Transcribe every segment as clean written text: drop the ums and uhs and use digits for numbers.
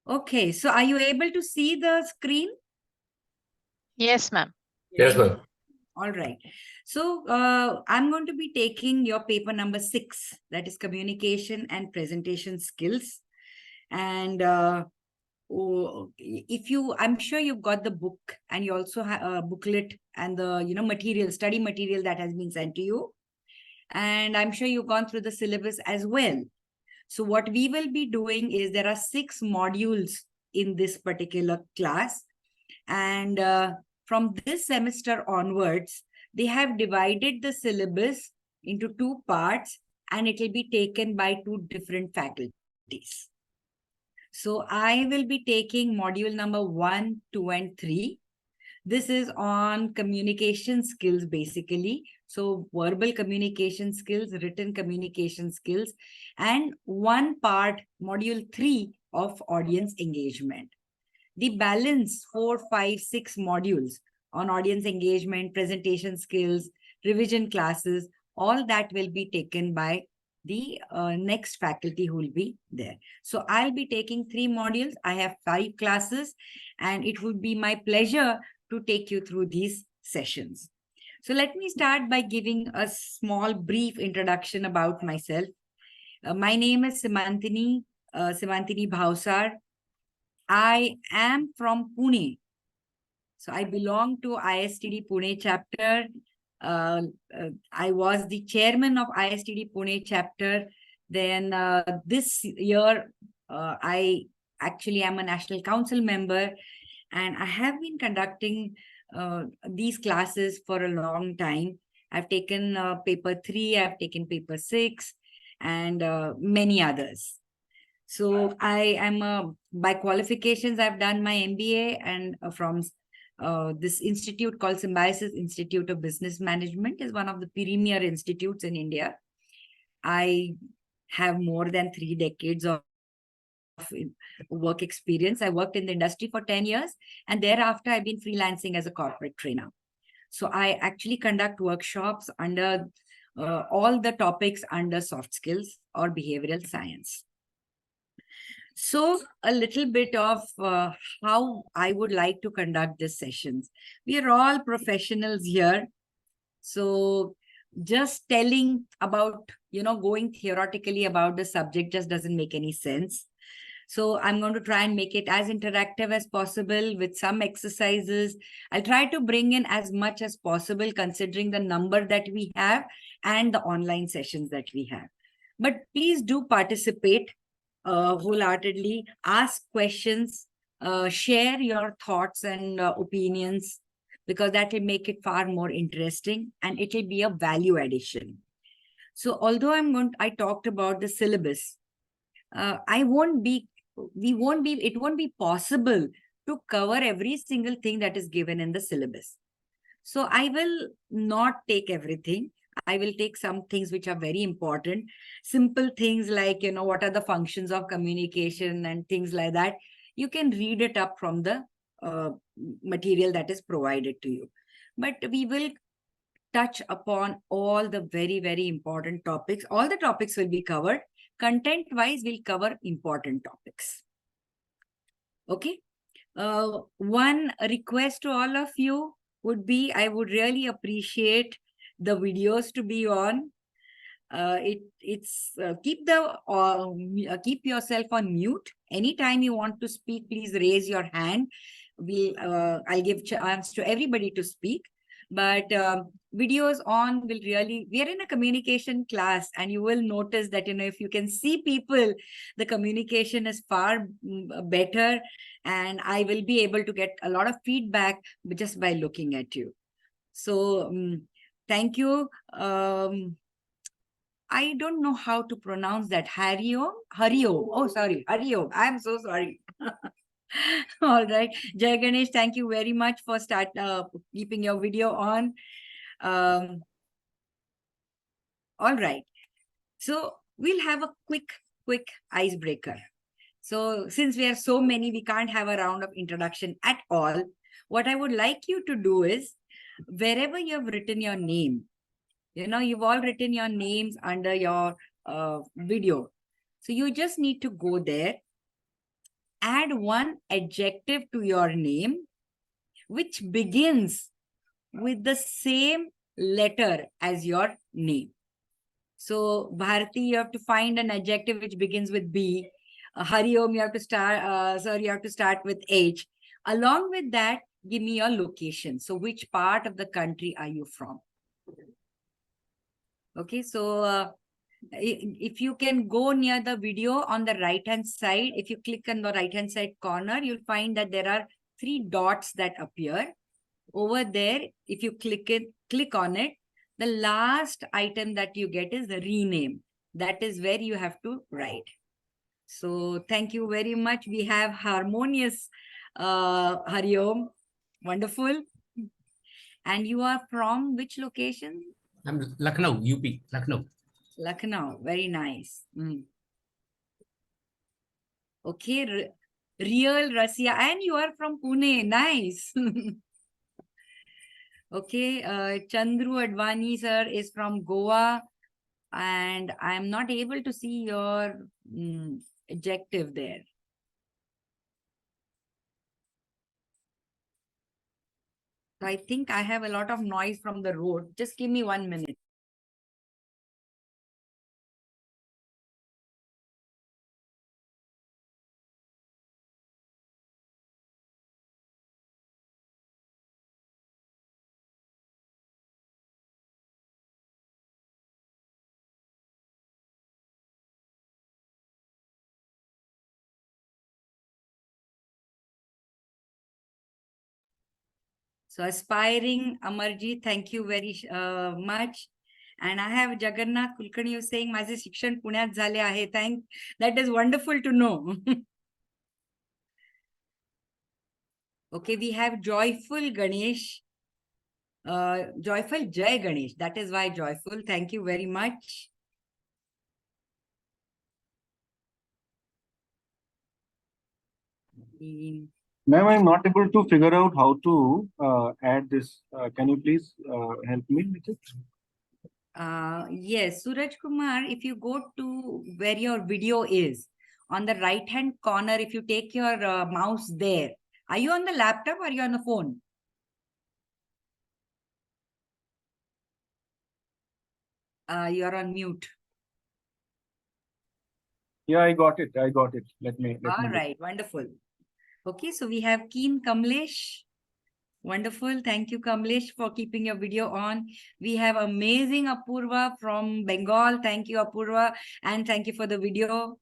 Okay, so are you able to see the screen? Yes, ma'am. Yes, ma'am. All right. So I'm going to be taking your paper number 6, that is communication and presentation skills. And if you, I'm sure you've got the book, and you also have a booklet and the material, study material that has been sent to you. And I'm sure you've gone through the syllabus as well. So what we will be doing is there are 6 modules in this particular class. And from this semester onwards, they have divided the syllabus into 2 parts, and it will be taken by 2 different faculties. So I will be taking module number 1, 2, and 3. This is on communication skills, basically. So verbal communication skills, written communication skills, and one part, module 3 of audience engagement. The balance 4, 5, 6 modules on audience engagement, presentation skills, revision classes, all that will be taken by the next faculty who will be there. So I'll be taking 3 modules. I have 5 classes, and it would be my pleasure to take you through these sessions. So let me start by giving a small brief introduction about myself. My name is Simantini, Simantini Bhawsar. I am from Pune. So I belong to ISTD Pune chapter. I was the chairman of ISTD Pune chapter. Then this year, I actually am a National Council member, and I have been conducting these classes for a long time. I've taken paper 3, I've taken paper 6, and many others. So I am by qualifications, I've done my MBA and from this institute called Symbiosis Institute of Business Management is one of the premier institutes in India. I have more than 3 decades of work experience. I worked in the industry for 10 years, and thereafter I've been freelancing as a corporate trainer. So I actually conduct workshops under all the topics under soft skills or behavioral science. So a little bit of how I would like to conduct these sessions. We are all professionals here. So just telling about, going theoretically about the subject just doesn't make any sense. So I'm going to try and make it as interactive as possible with some exercises. I'll try to bring in as much as possible considering the number that we have and the online sessions that we have. But please do participate wholeheartedly, ask questions, share your thoughts and opinions, because that will make it far more interesting and it will be a value addition. So although I talked about the syllabus, it won't be possible to cover every single thing that is given in the syllabus. So I will not take everything. I will take some things which are very important, simple things like, what are the functions of communication and things like that. You can read it up from the material that is provided to you. But we will touch upon all the very, very important topics. All the topics will be covered. Content-wise, we'll cover important topics. Okay. One request to all of you would be, I would really appreciate the videos to be on. Keep yourself on mute. Anytime you want to speak, please raise your hand. I'll give chance to everybody to speak. But videos on will really, we are in a communication class, and you will notice that, if you can see people, the communication is far better, and I will be able to get a lot of feedback just by looking at you. So thank you. I don't know how to pronounce that. Hario. Oh, sorry. Hario. I'm so sorry. All right. Jai Ganesh, thank you very much for keeping your video on. All right. So we'll have a quick icebreaker. So since we are so many, we can't have a round of introduction at all. What I would like you to do is, wherever you have written your name, you've all written your names under your video. So you just need to go there add one adjective to your name which begins with the same letter as your name. So, Bharati, you have to find an adjective which begins with B. Hariom, you have to start, sir, you have to start with H. Along with that, give me your location. So, which part of the country are you from? Okay, so if you can go near the video on the right hand side, if you click on the right hand side corner, you'll find that there are 3 dots that appear. Over there, if you click on it, the last item that you get is the rename. That is where you have to write. So thank you very much. We have harmonious Hariom. Wonderful. And you are from which location? I'm Lucknow, UP, Lucknow. Lucknow. Very nice. Okay. Real Russia. And you are from Pune. Nice. Okay, Chandru Advani sir is from Goa, and I am not able to see your adjective there. So I think I have a lot of noise from the road. Just give me 1 minute. So aspiring Amarji, thank you very much. And I have Jagannath Kulkarni saying, "माझे शिक्षण पुण्यात झाले आहे." That is wonderful to know. Okay, we have Joyful Ganesh. Joyful Jai Ganesh. That is why joyful. Thank you very much. Ma'am, I'm not able to figure out how to add this. Can you please help me with it? Yes, Suraj Kumar, if you go to where your video is, on the right hand corner, if you take your mouse there, are you on the laptop or are you on the phone? You're on mute. Yeah, I got it. I got it. Let me. All right, wonderful. Okay, so we have Keen Kamlesh. Wonderful. Thank you, Kamlesh, for keeping your video on. We have amazing Apurva from Bengal. Thank you, Apurva. And thank you for the video.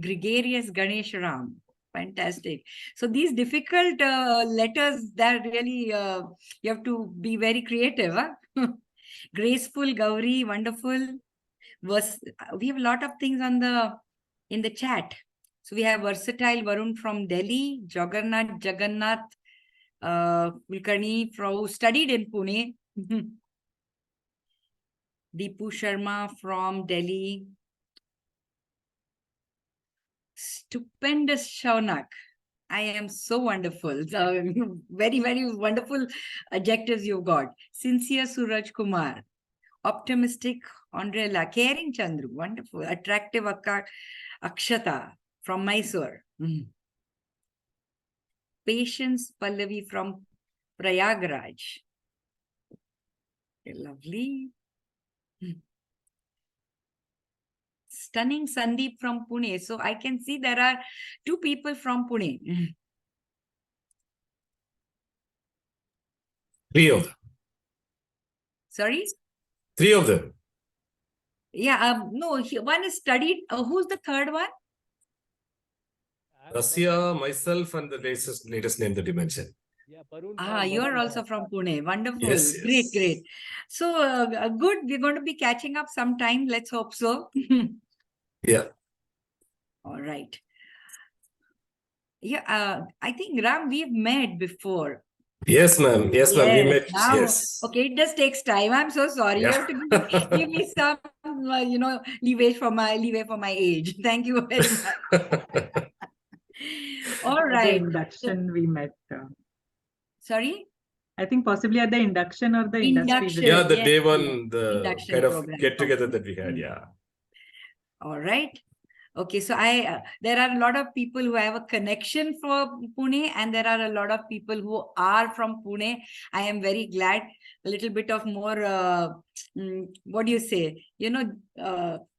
Gregarious Ganesh Ram. Fantastic. So these difficult letters that really, you have to be very creative. Huh? Graceful Gauri, wonderful. We have a lot of things on in the chat. So we have versatile Varun from Delhi, Jagannath Kulkarni who studied in Pune. Deepu Sharma from Delhi. Stupendous Shaunak. I am so wonderful. Very, very wonderful adjectives you've got. Sincere Suraj Kumar. Optimistic Andrella. Caring Chandru. Wonderful. Attractive Akshata from Mysore. Patience Pallavi from Prayagraj. Okay, lovely. Stunning Sandeep from Pune. So I can see there are 2 people from Pune. 3 of them. Sorry? 3 of them. Yeah, no, one is studied. Who's the third one? Russia, myself, and the latest name that you mentioned. You are also from Pune. Wonderful. Yes, Great, yes. great. So good. We're going to be catching up sometime. Let's hope so. Yeah. All right. Yeah, I think Ram, we've met before. Yes, ma'am. Yes, ma'am. We met. Now, Yes. okay, it just takes time. I'm so sorry. Yeah. You have to give me some, leeway for my age. Thank you very much. All right. The induction we met. Sorry? I think possibly at the induction or the industry Induction. visit. Yeah, the Yes, day yes. one, the Induction kind of program. get together that we had. Yeah. All right. Okay, so there are a lot of people who have a connection for Pune, and there are a lot of people who are from Pune. I am very glad. A little bit of more, what do you say?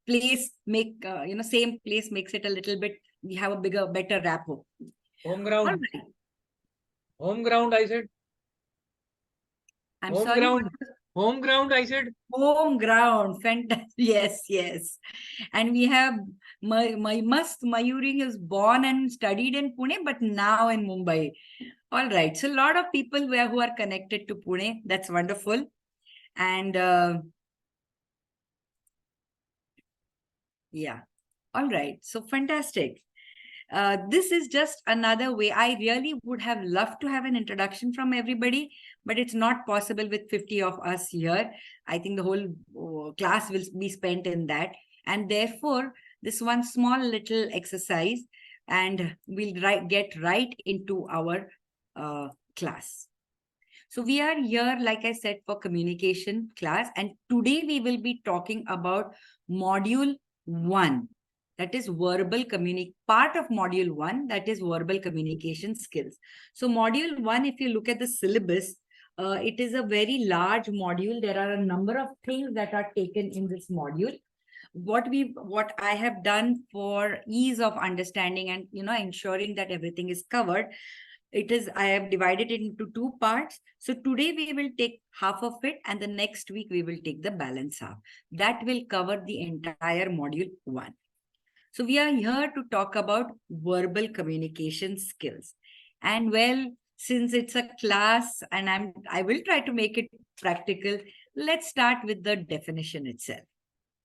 Place same place makes it a little bit. We have a better rapport. Home All ground. right. Home ground, I said. I'm Home sorry. ground. Home ground, I said. Home ground. Fantastic. Yes, yes. And we have Mayuri is born and studied in Pune, but now in Mumbai. All right. So a lot of people who are connected to Pune. That's wonderful. And yeah. All right. So fantastic. This is just another way. I really would have loved to have an introduction from everybody, but it's not possible with 50 of us here. I think the whole class will be spent in that. And therefore, this one small little exercise, and we'll get right into our class. So we are here, like I said, for communication class. And today we will be talking about module 1. That is verbal part of module 1, that is verbal communication skills. So module 1, if you look at the syllabus, it is a very large module. There are a number of things that are taken in this module. What I have done for ease of understanding and ensuring that everything is covered, I have divided it into 2 parts. So today we will take half of it, and the next week we will take the balance half. That will cover the entire module 1. So we are here to talk about verbal communication skills. And well, since it's a class and I will try to make it practical, let's start with the definition itself.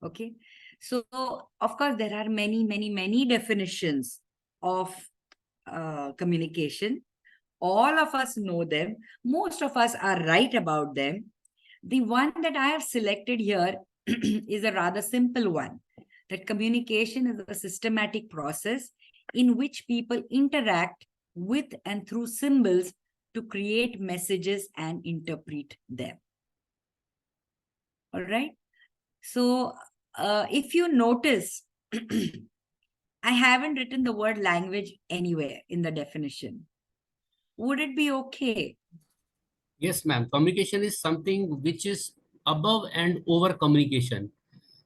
Okay. So of course, there are many definitions of communication. All of us know them. Most of us are right about them. The one that I have selected here is a rather simple one. That communication is a systematic process in which people interact with and through symbols to create messages and interpret them. All right. So if you notice, I haven't written the word language anywhere in the definition. Would it be okay? Yes, ma'am. Communication is something which is above and over communication.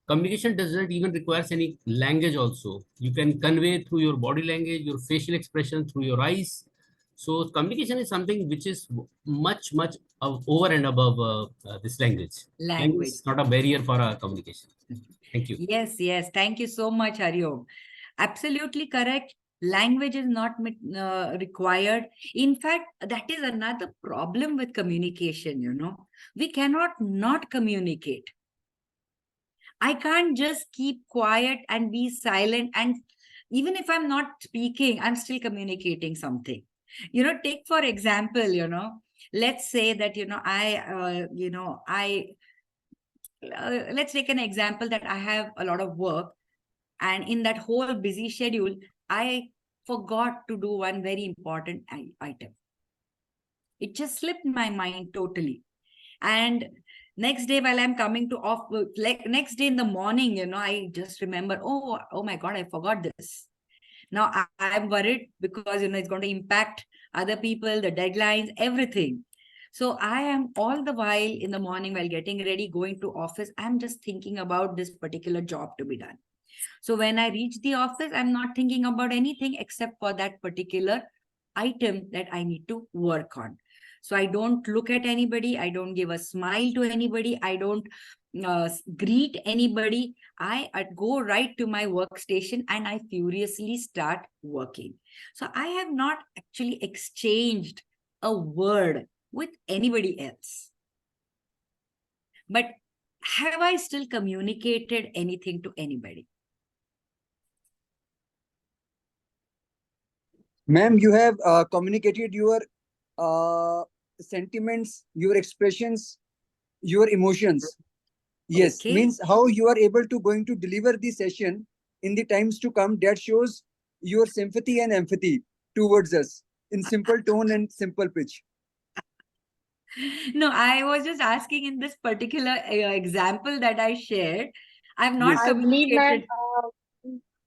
Communication doesn't even requires any language also. You can convey through your body language, your facial expression, through your eyes. So communication is something which is much over and above this language. Language is not a barrier for communication. Thank you. Yes. Thank you so much, Hariom. Absolutely correct. Language is not required. In fact, that is another problem with communication, We cannot not communicate. I can't just keep quiet and be silent. And even if I'm not speaking, I'm still communicating something. Take for example, let's say that, let's take an example that I have a lot of work. And in that whole busy schedule, I forgot to do one very important item. It just slipped my mind totally. And next day while I'm coming to next day in the morning, I just remember, oh my God, I forgot this. Now I'm worried because, it's going to impact other people, the deadlines, everything. So I am all the while in the morning while getting ready, going to office, I'm just thinking about this particular job to be done. So when I reach the office, I'm not thinking about anything except for that particular item that I need to work on. So I don't look at anybody. I don't give a smile to anybody. I don't greet anybody. I go right to my workstation and I furiously start working. So I have not actually exchanged a word with anybody else. But have I still communicated anything to anybody? Ma'am, you have communicated your sentiments, your expressions, your emotions. Yes, Okay. means how you are able to going to deliver the session in the times to come. That shows your sympathy and empathy towards us in simple tone and simple pitch. No, I was just asking in this particular example that I shared. I've not Yes. communicated.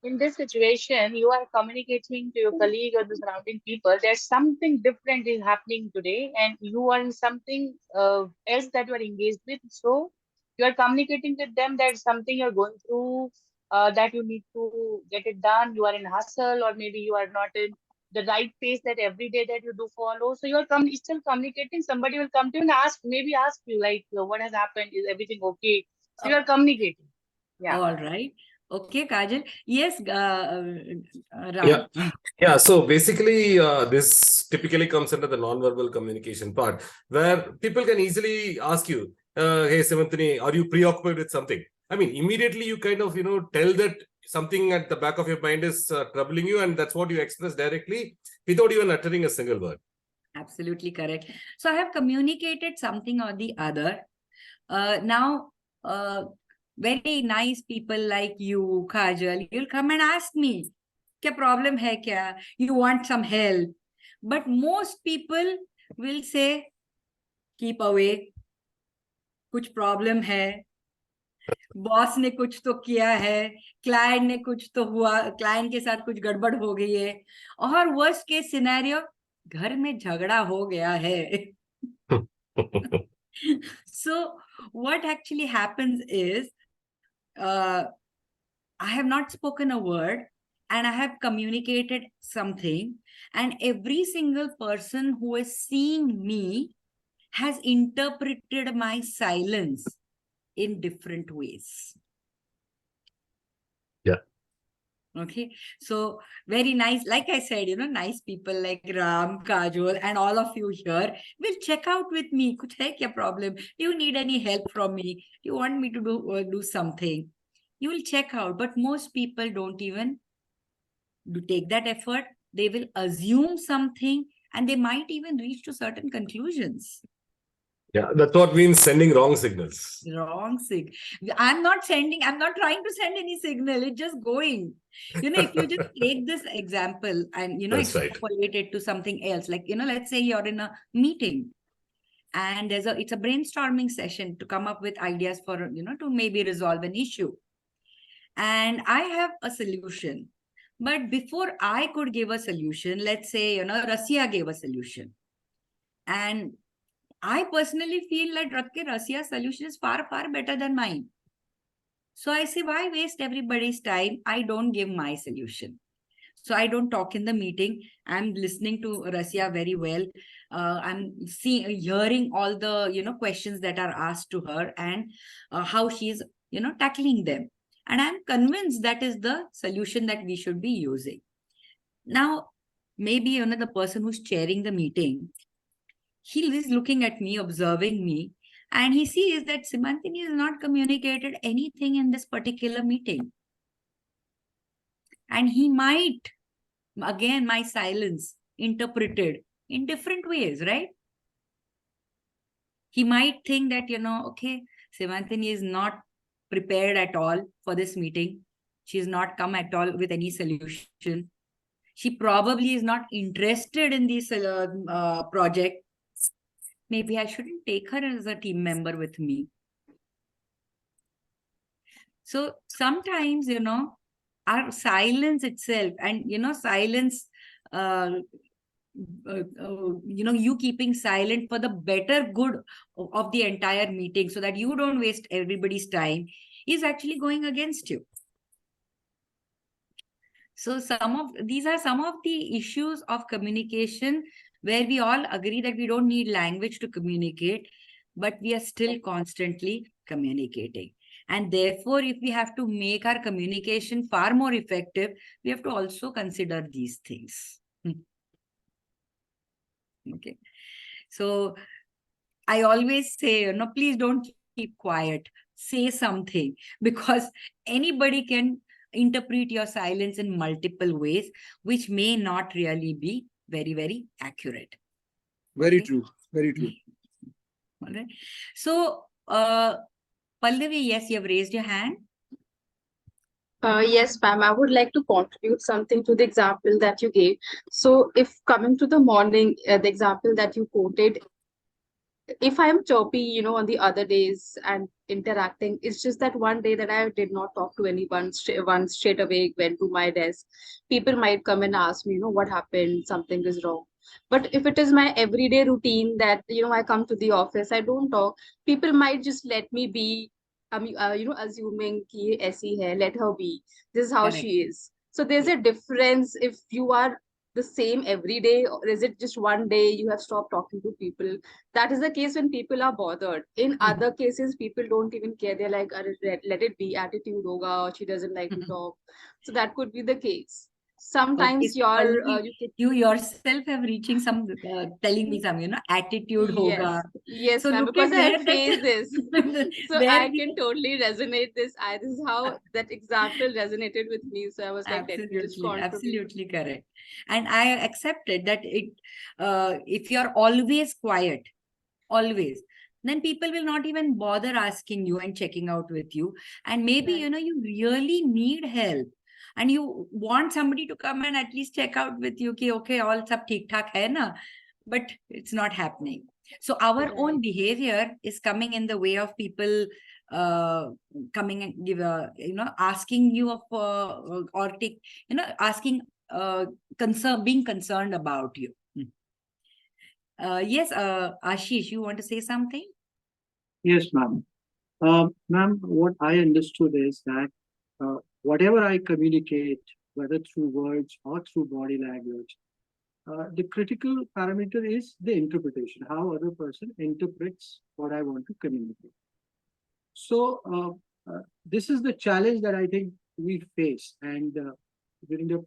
in this situation, you are communicating to your colleague or the surrounding people that something different is happening today, and you are in something else that you are engaged with. So you are communicating with them that something you're going through, that you need to get it done. You are in hustle, or maybe you are not in the right pace that every day that you do follow. So you are still communicating. Somebody will come to you and maybe ask you like, what has happened? Is everything okay? So you are communicating. Yeah. All right. Okay, Kajal. Yes, Yeah. Ram. Yeah, so basically, this typically comes under the non-verbal communication part, where people can easily ask you, "Hey, Simantini, are you preoccupied with something?" I mean, immediately you kind of, tell that something at the back of your mind is troubling you, and that's what you express directly without even uttering a single word. Absolutely correct. So I have communicated something or the other. Now, very nice people like you, Kajal, you'll come and ask me, "Kya problem hai kya? You want some help?" But most people will say, "Keep away. कुछ problem है. Boss ने कुछ तो किया है, client ने कुछ तो हुआ, क्लाइंट के साथ कुछ गड़बड़ हो गई है, और वर्स्ट केस सिनेरियो, घर में झगड़ा हो गया है." So what actually happens is, I have not spoken a word and I have communicated something, and every single person who is seeing me has interpreted my silence in different ways. Yeah. Okay, so very nice. Like I said, nice people like Ram, Kajol, and all of you here will check out with me. Kuch hai kya problem? Do you need any help from me? Do you want me to do something? You will check out, but most people don't even take that effort. They will assume something, and they might even reach to certain conclusions. Yeah, that's what means sending wrong signals. Wrong signal. I'm not trying to send any signal. It's just going. If you just take this example and, That's right. extrapolate it to something else, like, let's say you're in a meeting and it's a brainstorming session to come up with ideas for, to maybe resolve an issue. And I have a solution. But before I could give a solution, let's say, Rasya gave a solution. And I personally feel like Rasya's solution is far, far better than mine. So I say, why waste everybody's time? I don't give my solution. So I don't talk in the meeting. I'm listening to Rasya very well. I'm hearing all the, questions that are asked to her, and how she's, tackling them. And I'm convinced that is the solution that we should be using. Now, maybe, the person who's chairing the meeting, he is looking at me, observing me, and he sees that Simantini has not communicated anything in this particular meeting. And he might, again, my silence interpreted in different ways, right? He might think that, okay, Simantini is not prepared at all for this meeting. She's not come at all with any solution. She probably is not interested in this project. Maybe I shouldn't take her as a team member with me. So sometimes, our silence itself, and, silence, you keeping silent for the better good of the entire meeting so that you don't waste everybody's time, is actually going against you. So these are some of the issues of communication where we all agree that we don't need language to communicate, but we are still constantly communicating. And therefore, if we have to make our communication far more effective, we have to also consider these things. Okay. So I always say, please don't keep quiet. Say something, because anybody can interpret your silence in multiple ways, which may not really be very, very accurate. Very true. Very true. All right. So, Pallavi, yes, you have raised your hand. Yes, ma'am. I would like to contribute something to the example that you gave. So, if coming to the morning, the example that you quoted, if I'm choppy, on the other days and interacting, it's just that one day that I did not talk to anyone, one straight away went to my desk. People might come and ask me, what happened? Something is wrong. But if it is my everyday routine that, I come to the office, I don't talk, people might just let me be. Assuming ki ye aisi hai, let her be. This is how Correct. she is. So there's a difference if you are the same every day, or is it just one day you have stopped talking to people? That is the case when people are bothered. In other cases, people don't even care. They're like, let it be, attitude hoga, or she doesn't like to talk. So that could be the case. Okay, Sometimes so Pallavi, you you yourself have reaching some, telling me some, attitude hoga. yes, So ma'am, look because at I had where faced this. So where I can the, totally resonate this. This is how that example resonated with me. So I was like, let me just absolutely, contribute. absolutely correct. And I accepted that if you're always quiet, always, then people will not even bother asking you and checking out with you. And maybe, Right. you really need help. And you want somebody to come and at least check out with you, ki, okay, all sab theek thak hai na? But it's not happening. So our Right. own behavior is coming in the way of people coming and give asking you of or take, asking being concerned about you. Yes, Ashish, you want to say something? Yes, ma'am. Ma'am, what I understood is that whatever I communicate, whether through words or through body language, the critical parameter is the interpretation, how other person interprets what I want to communicate. So this is the challenge that I think we face. And during the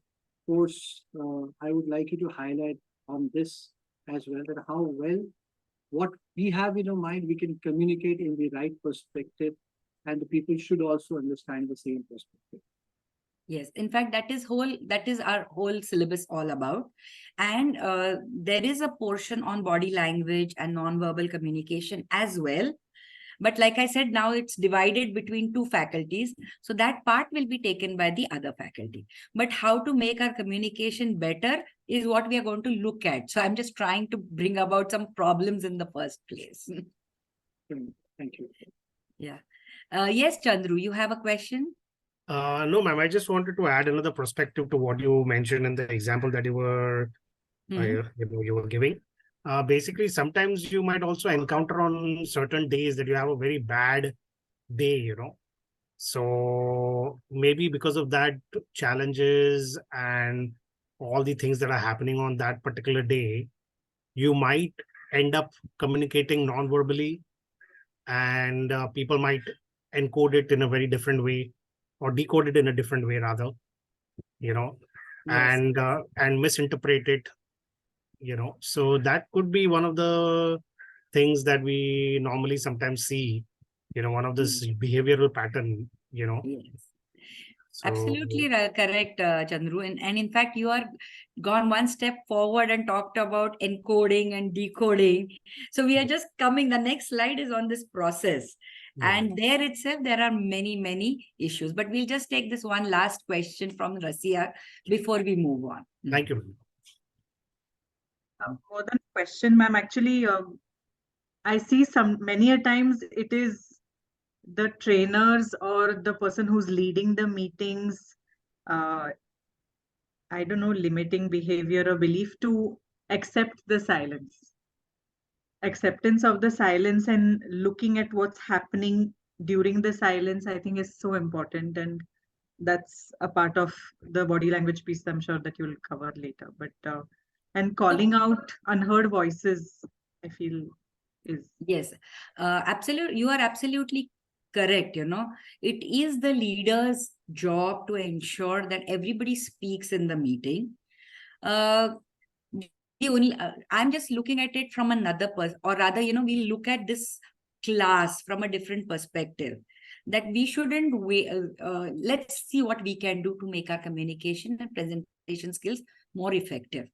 course, I would like you to highlight on this as well, that how well what we have in our mind, we can communicate in the right perspective, and the people should also understand the same perspective. Yes, in fact, that is our whole syllabus all about. And there is a portion on body language and non-verbal communication as well. But like I said, now it's divided between two faculties. So that part will be taken by the other faculty. But how to make our communication better is what we are going to look at. So I'm just trying to bring about some problems in the first place. Thank you. Yeah. Yes, Chandru, you have a question? No, ma'am. I just wanted to add another perspective to what you mentioned in the example that you were you were giving. Basically, sometimes you might also encounter on certain days that you have a very bad day, So maybe because of that challenges and all the things that are happening on that particular day, you might end up communicating non-verbally, and people might encode it in a very different way, or decode it in a different way rather, Yes. and misinterpret it, So that could be one of the things that we normally sometimes see, one of this behavioral pattern, Yes. So, Absolutely correct, Chandru. And in fact, you are gone one step forward and talked about encoding and decoding. So we are just coming, the next slide is on this process. And there itself, there are many, many issues. But we'll just take this one last question from Rasia before we move on. Thank you. More than a question, ma'am. Actually, I see many a times it is the trainers or the person who's leading the meetings, I don't know, limiting behavior or belief to accept the silence. Acceptance of the silence and looking at what's happening during the silence, I think, is so important. And that's a part of the body language piece I'm sure that you'll cover later. But and calling out unheard voices, I feel is. Yes, absolutely. You are absolutely correct. It is the leader's job to ensure that everybody speaks in the meeting. I'm just looking at it from another or rather, we look at this class from a different perspective, that we shouldn't wait. Let's see what we can do to make our communication and presentation skills more effective.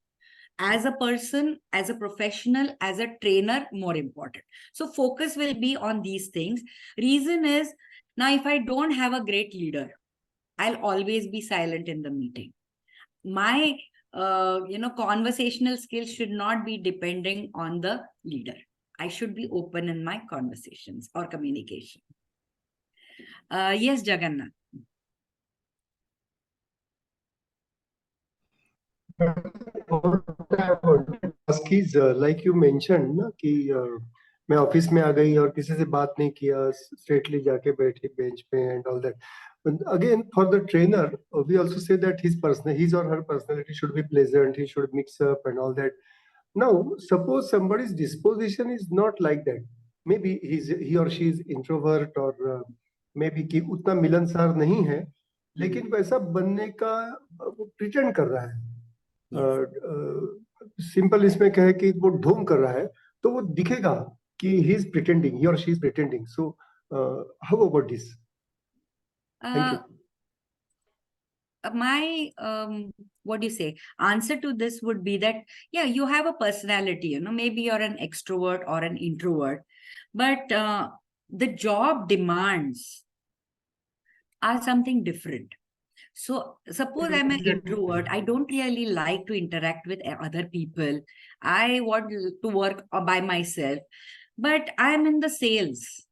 As a person, as a professional, as a trainer, more important. So focus will be on these things. Reason is, now if I don't have a great leader, I'll always be silent in the meeting. My conversational skills should not be depending on the leader. I should be open in my conversations or communication. Yes, Jagannath. Ask is like you mentioned ना कि मैं office में आ गई और किसी से बात नहीं किया, स्ट्रेटली जाके बैठी बेंच पे and all that. But again, for the trainer, we also say that his or her personality should be pleasant. He should mix up and all that. Now, suppose somebody's disposition is not like that. Maybe he or she is introvert or maybe कि उतना मिलनसार नहीं है, लेकिन वैसा बनने का वो प्रिटेंड कर रहा है. सिंपल इसमें कहे कि वो ढोंग कर रहा है, तो वो दिखेगा कि ही इज प्रिटेंडिंग, ही और she is pretending. So how about this? Thank you. My what do you say, answer to this would be that yeah, you have a personality, you know, maybe you're an extrovert or an introvert, but the job demands are something different. So suppose I'm an introvert, I don't really like to interact with other people, I want to work by myself, but I'm in the sales.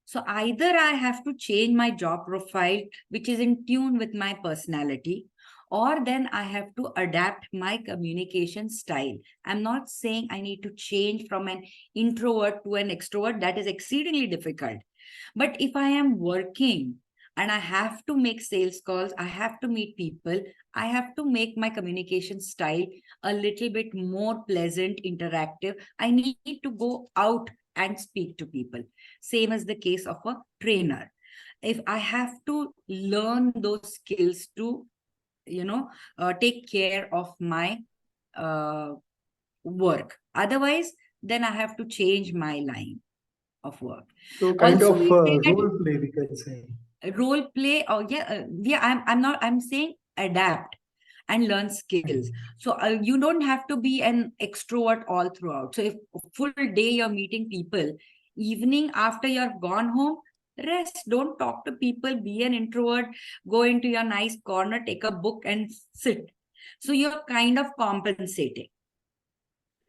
So either I have to change my job profile, which is in tune with my personality, or then I have to adapt my communication style. I'm not saying I need to change from an introvert to an extrovert. That is exceedingly difficult. But if I am working and I have to make sales calls, I have to meet people, I have to make my communication style a little bit more pleasant, interactive. I need to go out and speak to people. Same as the case of a trainer. If I have to learn those skills to, you know, take care of my work. Otherwise, then I have to change my line of work. So kind Also, of we say that role play, we can say. Role play, or I'm saying adapt and learn skills. So you don't have to be an extrovert all throughout. So if full day you're meeting people, evening after you're gone home, rest, don't talk to people, be an introvert, go into your nice corner, take a book and sit. So you're kind of compensating.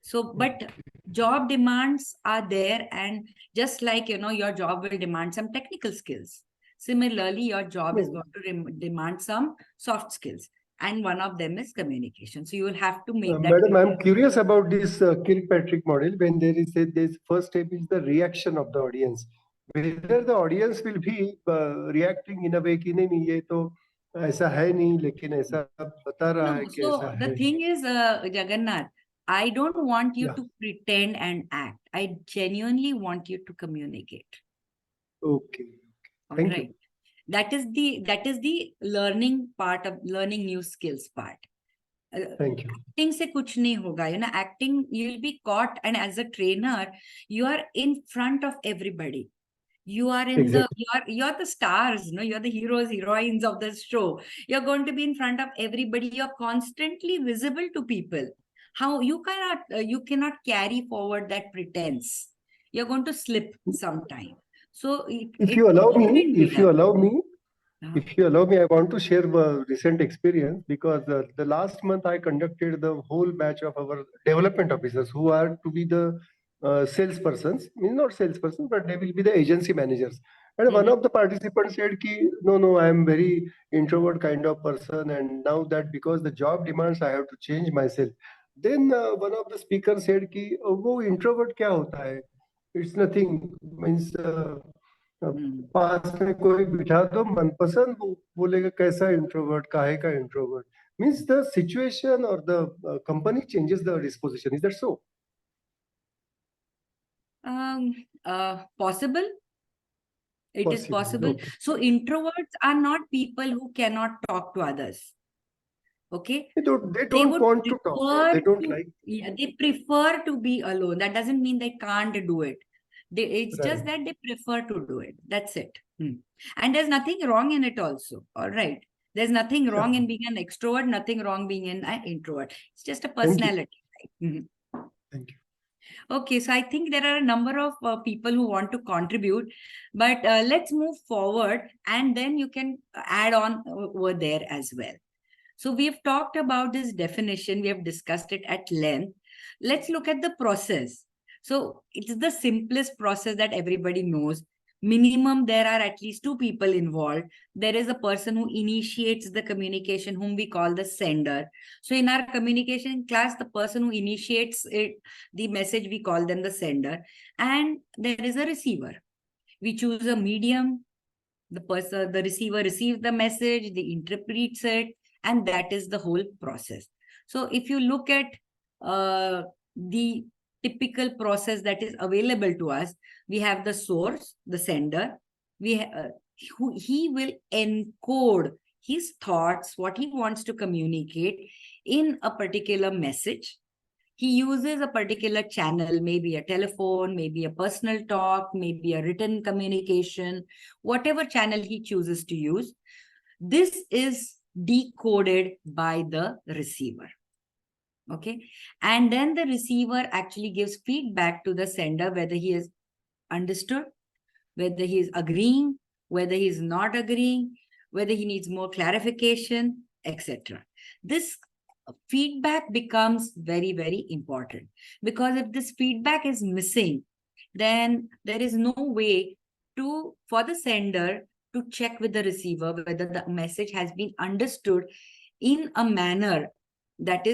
So, but job demands are there, and just like, you know, your job will demand some technical skills. Similarly, your job is going to demand some soft skills, and one of them is communication. So you will have to make that. Madam, I'm curious about this Kirkpatrick model. When there is this first step is the reaction of the audience. Whether the audience will be reacting in a way कि नहीं ये तो ऐसा है नहीं, लेकिन ऐसा बता रहा है No, कि so ऐसा the है. thing is, Jagannath, I don't want you Yeah. to pretend and act. I genuinely want you to communicate. Okay. All Thank right. you. That is the learning part of learning new skills part. Thank you. Acting se kuch nahi hoga, you know, acting, you'll be caught, and as a trainer, you are in front of everybody. You are in Exactly. you're the stars, no, you're the heroes, heroines of the show. You're going to be in front of everybody. You're constantly visible to people. How you cannot carry forward that pretense. You're going to slip sometime. So If you allow me, Uh-huh. if you allow me, I want to share a recent experience because the last month I conducted the whole batch of our development officers who are to be the salespersons, not salespersons, but they will be the agency managers. And one of the participants said, ki, no, I am very introvert kind of person. And now that because the job demands, I have to change myself. Then one of the speakers said, ki, wo introvert kya hota hai? It's nothing. Means पास में कोई बिठा दो मनपसंद, वो बोलेगा कैसा introvert, काहे का introvert. Means the situation or the company changes the disposition. Is that so? Possible. It is possible. Okay. So introverts are not people who cannot talk to others. Okay. They don't would want to talk. They don't prefer like. Yeah, they prefer to be alone. That doesn't mean they can't do it. It's just Right. that they prefer to do it. That's it. And there's nothing wrong in it also. All right. There's nothing wrong in being an extrovert, nothing wrong being an introvert. It's just a personality. Right? Thank you. Okay, so I think there are a number of people who want to contribute, but let's move forward and then you can add on over there as well. So we've talked about this definition. We have discussed it at length. Let's look at the process. So it's the simplest process that everybody knows. Minimum, there are at least two people involved. There is a person who initiates the communication, whom we call the sender. So in our communication class, the person who initiates it, the message, we call them the sender. And there is a receiver. We choose a medium. The receiver receives the message, they interprets it, and that is the whole process. So if you look at the typical process that is available to us, we have the source, the sender. He will encode his thoughts, what he wants to communicate in a particular message. He uses a particular channel, maybe a telephone, maybe a personal talk, maybe a written communication, whatever channel he chooses to use. This is decoded by the receiver. Okay. And then the receiver actually gives feedback to the sender, whether he is understood, whether he is agreeing, whether he is not agreeing, whether he needs more clarification, etc. This feedback becomes very, very important, because if this feedback is missing, then there is no way for the sender to check with the receiver whether the message has been understood in a manner that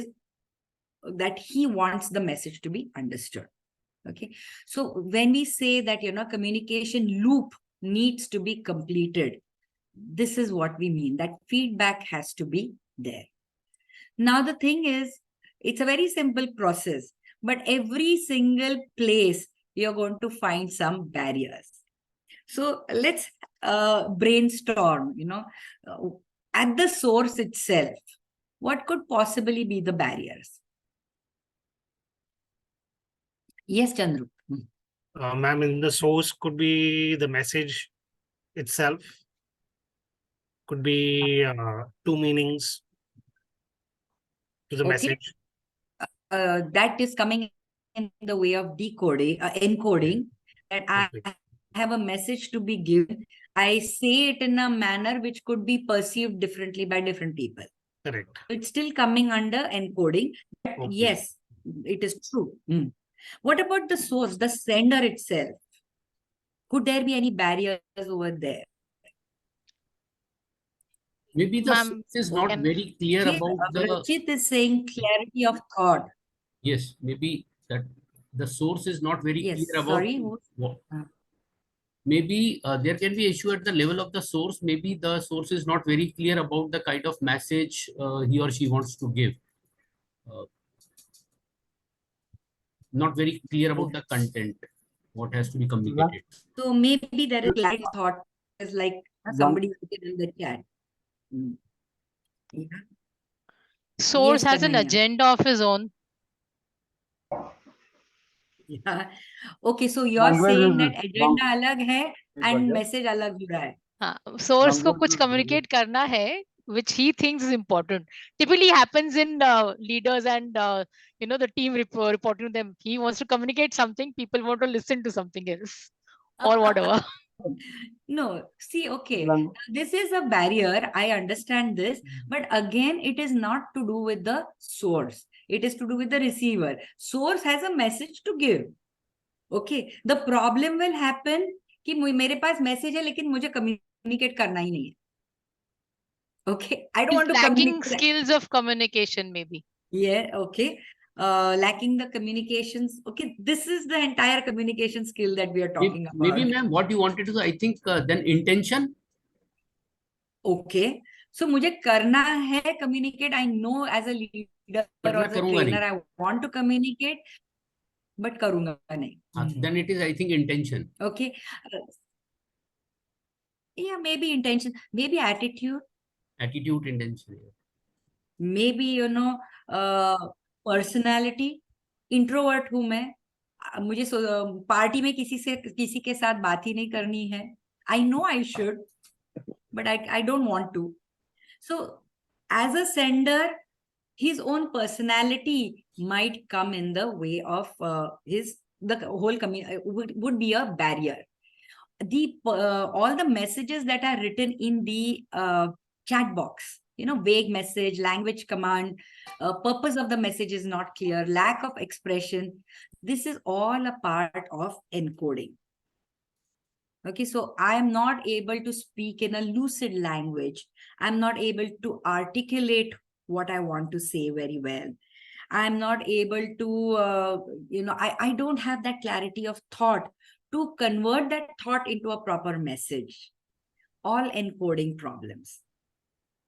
he wants the message to be understood. Okay. So when we say that, communication loop needs to be completed, this is what we mean, that feedback has to be there. Now, the thing is, it's a very simple process, but every single place you're going to find some barriers. So let's brainstorm, at the source itself, what could possibly be the barriers? Yes, Chandru. Ma'am, in the source could be the message itself, could be two meanings to the message. That is coming in the way of decoding, encoding, that I have a message to be given. I say it in a manner which could be perceived differently by different people. Correct. It's still coming under encoding. But yes, it is true. What about the source, the sender itself? Could there be any barriers over there? Maybe the source is not very clear about the... Rachit is saying clarity of thought. Yes, maybe that the source is not very clear about... Sorry. Maybe there can be issue at the level of the source. Maybe the source is not very clear about the kind of message he or she wants to give. Not very clear about the content, what has to be communicated. So maybe there is light thought, is like somebody in the chat. Source has an agenda of his own. Yeah. Okay, so you're saying that agenda alag hai and message alag ho raha hai. Source को कुछ communicate करना है, which he thinks is important. Typically happens in leaders and the team reporting to them. He wants to communicate something, people want to listen to something else or whatever. No, see, okay, this is a barrier. I understand this, but again, it is not to do with the source. It is to do with the receiver. Source has a message to give. Okay, the problem will happen कि मेरे पास message है लेकिन मुझे communicate करना ही नहीं है. Okay, I don't want to lacking skills of communication, maybe. Yeah, okay. Lacking the communications. Okay, this is the entire communication skill that we are talking about. Maybe, ma'am, what you wanted to do, I think, then intention. Okay, so मुझे करना है communicate. I know as a leader or as a trainer, I want to communicate, but करूँगा नहीं. Then it is, I think, intention. Okay. Yeah, maybe intention, maybe attitude. Attitude, intention. Maybe, personality. Introvert हूँ मैं. मुझे party में किसी के साथ बात ही नहीं करनी है. I know I should, but I don't want to. So as a sender, his own personality might come in the way of the whole would be a barrier. All the messages that are written in the chat box, vague message, language command, purpose of the message is not clear, lack of expression. This is all a part of encoding. Okay, so I am not able to speak in a lucid language. I'm not able to articulate what I want to say very well. I'm not able to, I don't have that clarity of thought to convert that thought into a proper message. All encoding problems.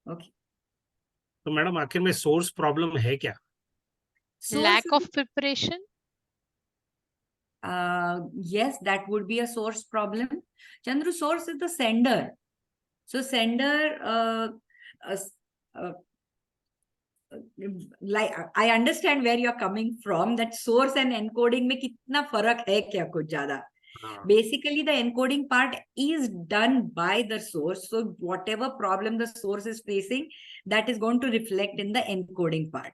Okay. तो madam आखिर में source problem है क्या? Lack of preparation. Yes, that would be a source problem. Chandru, source is the sender. So sender, like I understand where you're coming from, that source and encoding में कितना फर्क है क्या कुछ ज़्यादा? Basically, the encoding part is done by the source. So whatever problem the source is facing, that is going to reflect in the encoding part.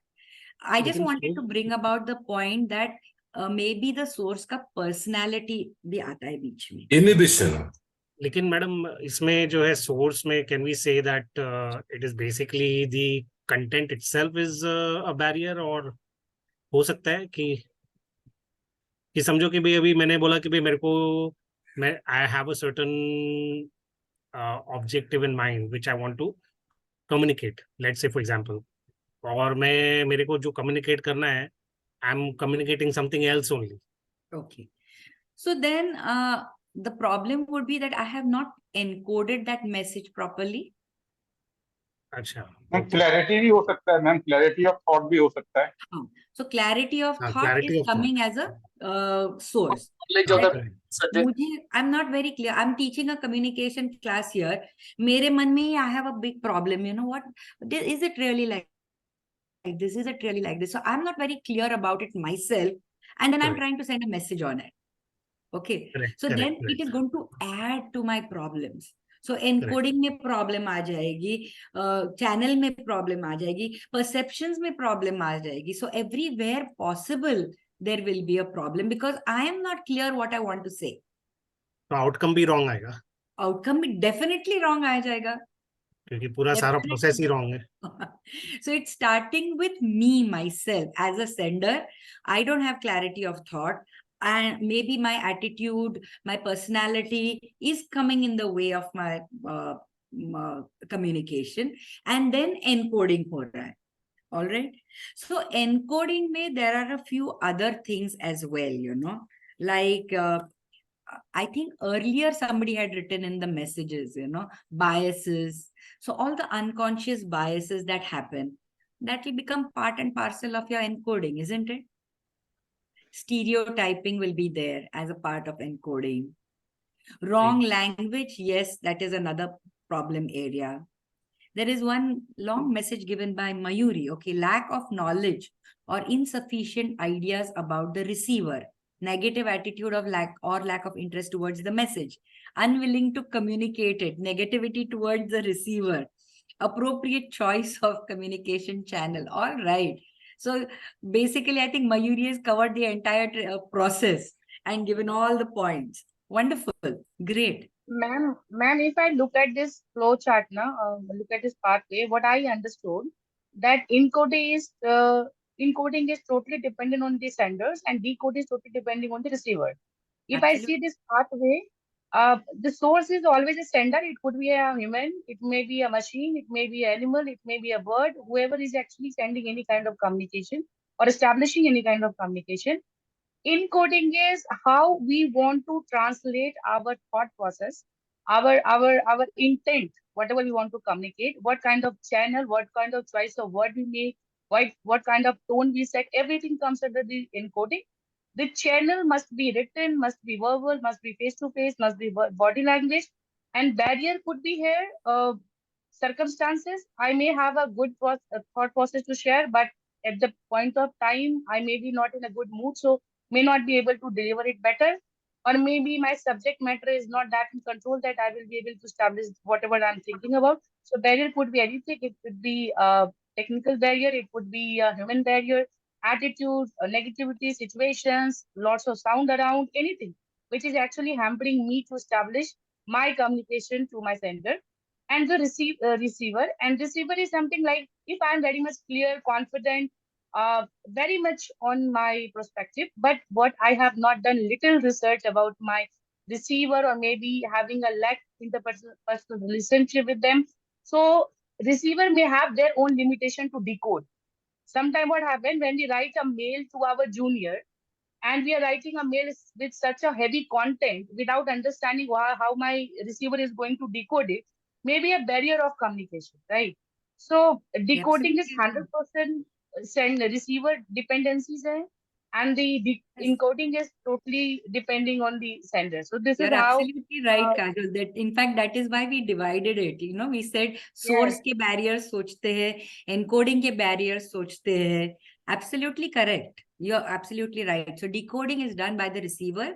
I just wanted to bring about the point that maybe the source का personality भी आता है बीच में. Inhibition. लेकिन madam इसमें जो है source में can we say that it is basically the content itself is a barrier, और हो सकता है कि समझो कि भाई अभी मैंने बोला कि भाई मेरे को मैं I have a certain objective in mind which I want to communicate, let's say for example, और मेरे को जो कम्युनिकेट करना है, I am communicating something else only. Okay, so then the problem would be that I have not encoded that message properly. अच्छा, clarity भी हो सकता है मैम, क्लैरिटी ऑफ थॉट भी हो सकता है. So clarity of thought clarity is of coming as a source. I'm not very clear. I'm teaching a communication class here. मेरे मन में I have a big problem. You know what? Is it really like this? Is it really like this? So I'm not very clear about it myself. And then I'm trying to send a message on it. Okay. So then it is going to add to my problems. So encoding में problem आ जाएगी, channel में problem आ जाएगी, perceptions में problem आ जाएगी. So everywhere possible there will be a problem because I am not clear what I want to say. तो outcome भी wrong आएगा. Outcome भी definitely wrong आ जाएगा. क्योंकि पूरा सारा प्रोसेस ही रॉन्ग है. So it's starting with me, myself, as a sender. I don't have clarity of thought. And maybe my attitude, my personality is coming in the way of my communication, and then encoding ho raha hai. All right. So encoding mein there are a few other things as well, like I think earlier somebody had written in the messages, biases. So all the unconscious biases that happen, that will become part and parcel of your encoding, isn't it? Stereotyping will be there as a part of encoding. Wrong language, yes, that is another problem area. There is one long message given by Mayuri, okay, lack of knowledge or insufficient ideas about the receiver, negative attitude of lack of interest towards the message, unwilling to communicate it, negativity towards the receiver, appropriate choice of communication channel. All right. So basically, I think Mayuri has covered the entire process and given all the points. Wonderful. Great. Ma'am, if I look at this flow chart now, look at this pathway, what I understood that encoding is totally dependent on the senders and decoding is totally depending on the receiver. If I see this pathway, the source is always a sender. It could be a human, it may be a machine, it may be an animal, it may be a bird, whoever is actually sending any kind of communication or establishing any kind of communication. Encoding is how we want to translate our thought process, our intent, whatever we want to communicate, what kind of channel, what kind of choice of word we make, what kind of tone we set, everything comes under the encoding. The channel must be written, must be verbal, must be face-to-face, must be body language, and barrier could be here, circumstances. I may have a good thought process to share, but at the point of time, I may be not in a good mood, so may not be able to deliver it better, or maybe my subject matter is not that in control that I will be able to establish whatever I'm thinking about. So barrier could be anything. It could be a technical barrier, it could be a human barrier, attitude, negativity, situations, lots of sound around, anything which is actually hampering me to establish my communication to my sender. and the receiver. And receiver is something like, if I'm very much clear, confident, very much on my perspective, but what I have not done little research about my receiver, or maybe having a lack in the personal relationship with them. So receiver may have their own limitation to decode. Sometimes what happens when we write a mail to our junior, and we are writing a mail with such a heavy content without understanding how my receiver is going to decode it, maybe a barrier of communication, right? So decoding is Absolutely. 100% send receiver dependencies hai, and the Yes. encoding is totally depending on the sender. So this is You're how absolutely right, Kajal. That in fact, that is why we divided it. You know, we said yes, source के barriers सोचते हैं, encoding के barriers सोचते हैं. Absolutely correct. You're absolutely right. So decoding is done by the receiver,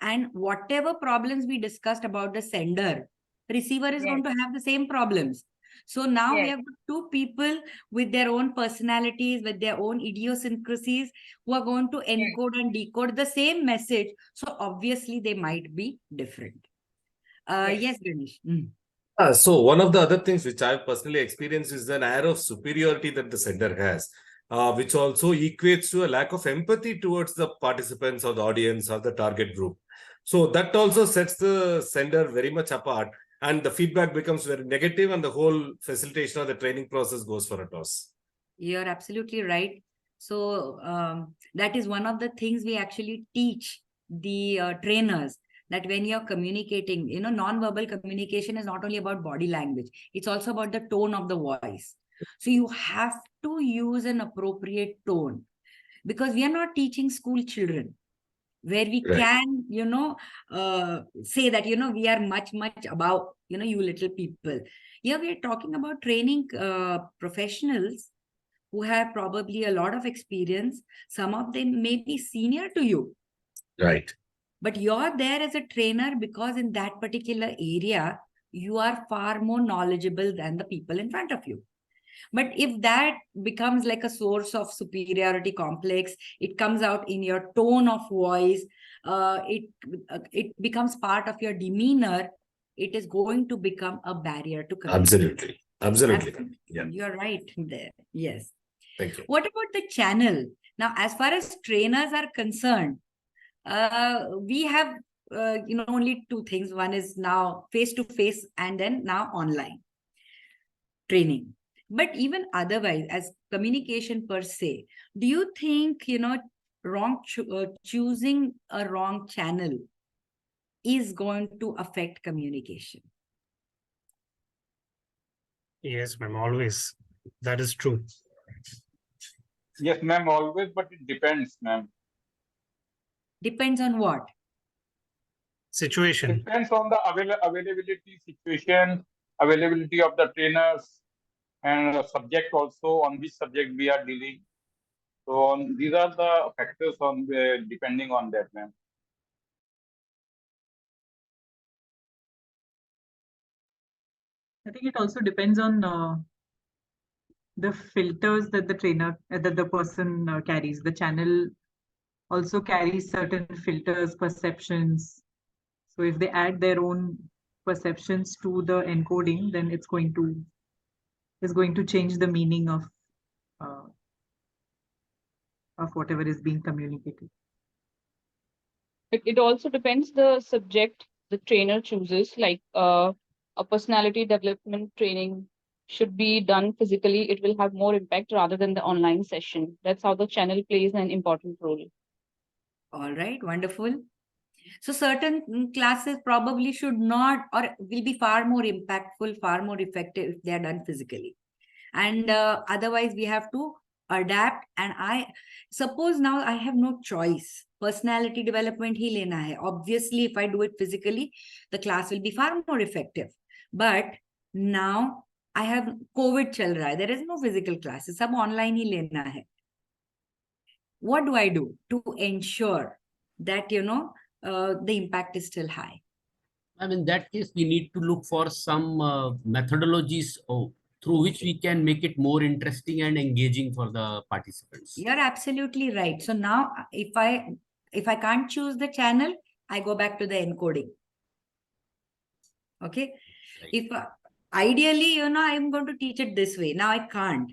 and whatever problems we discussed about the sender, receiver is yes, going to have the same problems. So now we yes, have two people with their own personalities, with their own idiosyncrasies, who are going to yes. encode and decode the same message. So obviously they might be different. Yes. Yes, Ganesh. So one of the other things which I've personally experienced is an air of superiority that the sender has, which also equates to a lack of empathy towards the participants or the audience or the target group. So that also sets the sender very much apart, and the feedback becomes very negative, and the whole facilitation or the training process goes for a toss. You're absolutely right. So that is one of the things we actually teach the trainers, that when you're communicating, you know, non-verbal communication is not only about body language, it's also about the tone of the voice. So you have to use an appropriate tone, because we are not teaching school children where we Right. can, you know, say that, you know, we are much, much above, you know, you little people. Here we are talking about training professionals who have probably a lot of experience. Some of them may be senior to you, Right. but you're there as a trainer because in that particular area, you are far more knowledgeable than the people in front of you. But if that becomes like a source of superiority complex, it comes out in your tone of voice, it becomes part of your demeanor, it is going to become a barrier to communication. Absolutely. Absolutely. Yeah. You're right there. Yes. Thank you. What about the channel? Now, as far as trainers are concerned, we have you know, only two things. One is now face-to-face, and then now online training. But even otherwise, as communication per se, do you think, you know, choosing a wrong channel is going to affect communication? Yes, ma'am, always. That is true. Yes, ma'am, always, but it depends, ma'am. Depends on what? Situation. Depends on the availability situation, availability of the trainers, and subject also, on which subject we are dealing. So these are the factors on depending on that, ma'am. I think it also depends on the filters that the trainer, that the person carries. The channel also carries certain filters, perceptions. So if they add their own perceptions to the encoding, then it's going to change the meaning of whatever is being communicated. It also depends the subject the trainer chooses, like a personality development training should be done physically. It will have more impact rather than the online session. That's how the channel plays an important role. All right, wonderful. So certain classes probably should not, or will be far more impactful, far more effective if they are done physically. And otherwise we have to adapt. And I suppose now I have no choice. Personality development hi lena hai. Obviously, if I do it physically, the class will be far more effective. But now I have COVID chal raha hai. There is no physical classes. Sab online hi lena hai. What do I do to ensure that, you know, the impact is still high? I mean, in that case, we need to look for some methodologies through which we can make it more interesting and engaging for the participants. You're absolutely right. So now if I can't choose the channel, I go back to the encoding. Okay. Right. If Ideally, I'm going to teach it this way. Now I can't.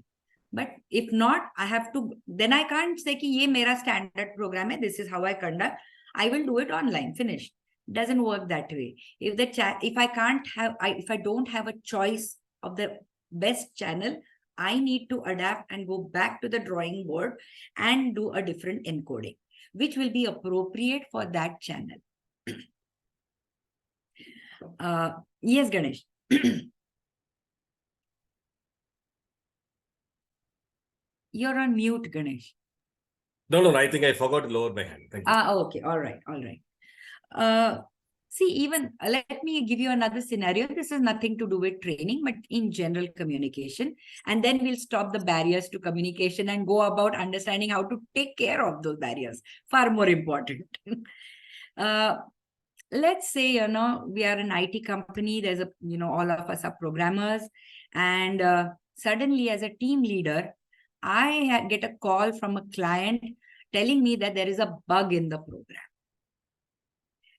But if not, I have to, then I can't say ki ye mera standard program hai, this is how I conduct. I will do it online, finished. Doesn't work that way. If if I don't have a choice of the best channel, I need to adapt and go back to the drawing board and do a different encoding, which will be appropriate for that channel. Yes, Ganesh. You're on mute, Ganesh. No, I think I forgot to lower my hand. Thank you. Okay. All right. See, even let me give you another scenario. This is nothing to do with training, but in general communication. And then we'll stop the barriers to communication and go about understanding how to take care of those barriers. Far more important. Let's say, we are an IT company. There's all of us are programmers. And suddenly as a team leader, I get a call from a client telling me that there is a bug in the program.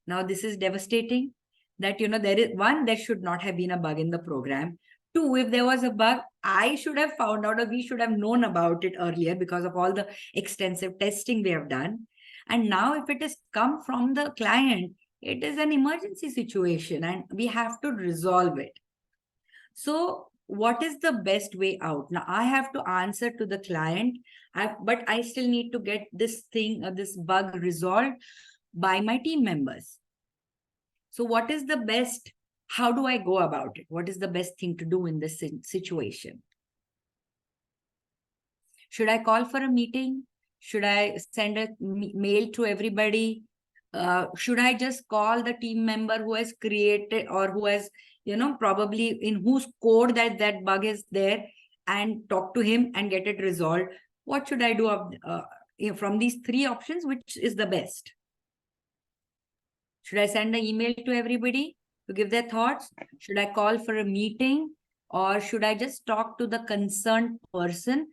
Now, this is devastating that, there should not have been a bug in the program. Two, if there was a bug, I should have found out, or we should have known about it earlier because of all the extensive testing we have done. And now if it has come from the client, it is an emergency situation and we have to resolve it. So what is the best way out? Now I have to answer to the client, but I still need to get this bug resolved by my team members. So what is the best? How do I go about it? What is the best thing to do in this situation? Should I call for a meeting? Should I send a mail to everybody? Should I just call the team member who has created or who has, probably in whose code that bug is there and talk to him and get it resolved? What should I do from these three options? Which is the best? Should I send an email to everybody to give their thoughts? Should I call for a meeting? Or should I just talk to the concerned person,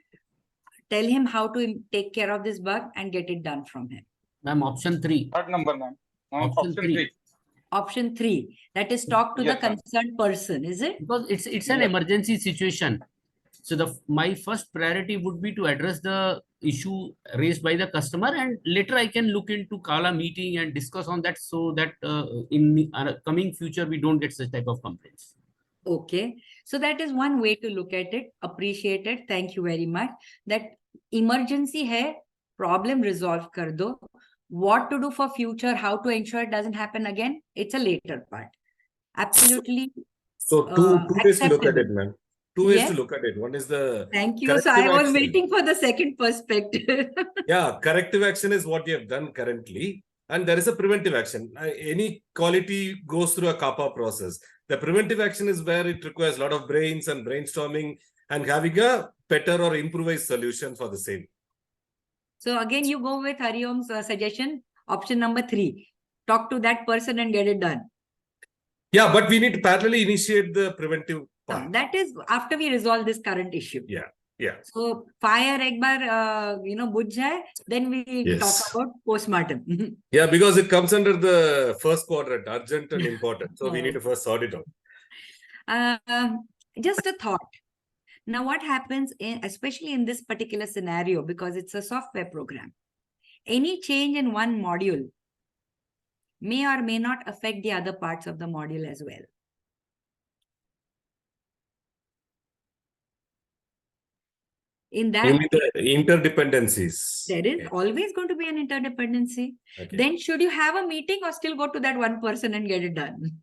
tell him how to take care of this bug and get it done from him? Ma'am, option 3. What number, ma'am? Option 3. Option 3. That is talk to the concerned person, is it? Because it's an emergency situation. So my first priority would be to address the issue raised by the customer, and later I can look into call a meeting and discuss on that, so that in the coming future we don't get such type of complaints. Okay, so that is one way to look at it. Appreciate it. Thank you very much. That emergency hai, problem resolve kar do. What to do for future, how to ensure it doesn't happen again, it's a later part. Absolutely. So two ways to look at it, ma'am. Two ways to look at it. One is the Thank you. So I was waiting for the second perspective. Yeah, corrective action is what you have done currently. And there is a preventive action. Any quality goes through a kappa process. The preventive action is where it requires a lot of brains and brainstorming and having a better or improvised solution for the same. So again, you go with Hariom's suggestion, option number 3. Talk to that person and get it done. Yeah, but we need to parallelly initiate the preventive part. That is after we resolve this current issue. Yeah. So fire ek bar, bujh jaye, then we talk about postmortem. Yeah, because it comes under the first quadrant, urgent and important. So we need to first sort it out. Just a thought. Now, what happens, especially in this particular scenario, because it's a software program, any change in one module may or may not affect the other parts of the module as well. In that, you mean the interdependencies? There is always going to be an interdependency. Okay. Then should you have a meeting or still go to that one person and get it done?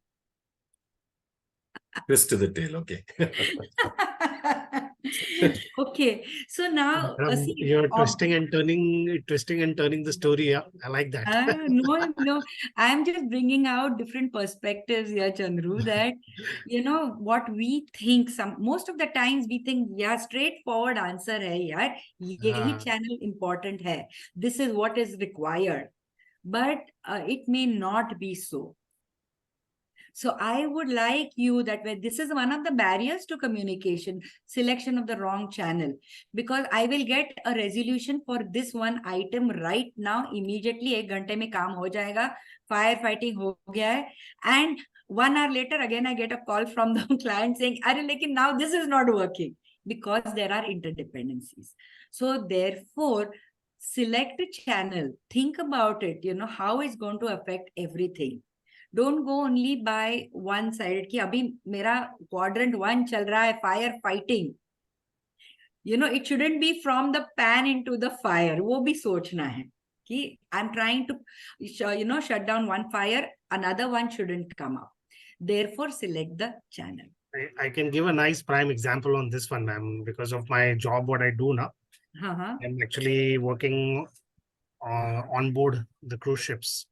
Twist to the tail, okay. Okay, so now you're twisting and turning the story. Yeah, I like that. No, I'm just bringing out different perspectives here, Chandru. That what we think. Most of the times we think, yeah, straightforward answer hai, yaar. Yehi channel important hai. This is what is required, but it may not be so. So I would like you that this is one of the barriers to communication, selection of the wrong channel, because I will get a resolution for this one item right now, immediately, 1 ghante mein kaam ho jayega, firefighting ho gaya hai, and 1 hour later, again, I get a call from the client saying, Arey, lekin now this is not working, because there are interdependencies. So therefore, select a channel, think about it, how it's going to affect everything. Don't go only by one sided ki abhi mera quadrant 1 chal raha hai, fire fighting. It shouldn't be from the pan into the fire. वो भी सोचना है कि I'm trying to, shut down one fire, another one shouldn't come up. Therefore, select the channel. I can give a nice prime example on this one, ma'am, because of my job, what I do now. Uh-huh. I'm actually working on board the cruise ships.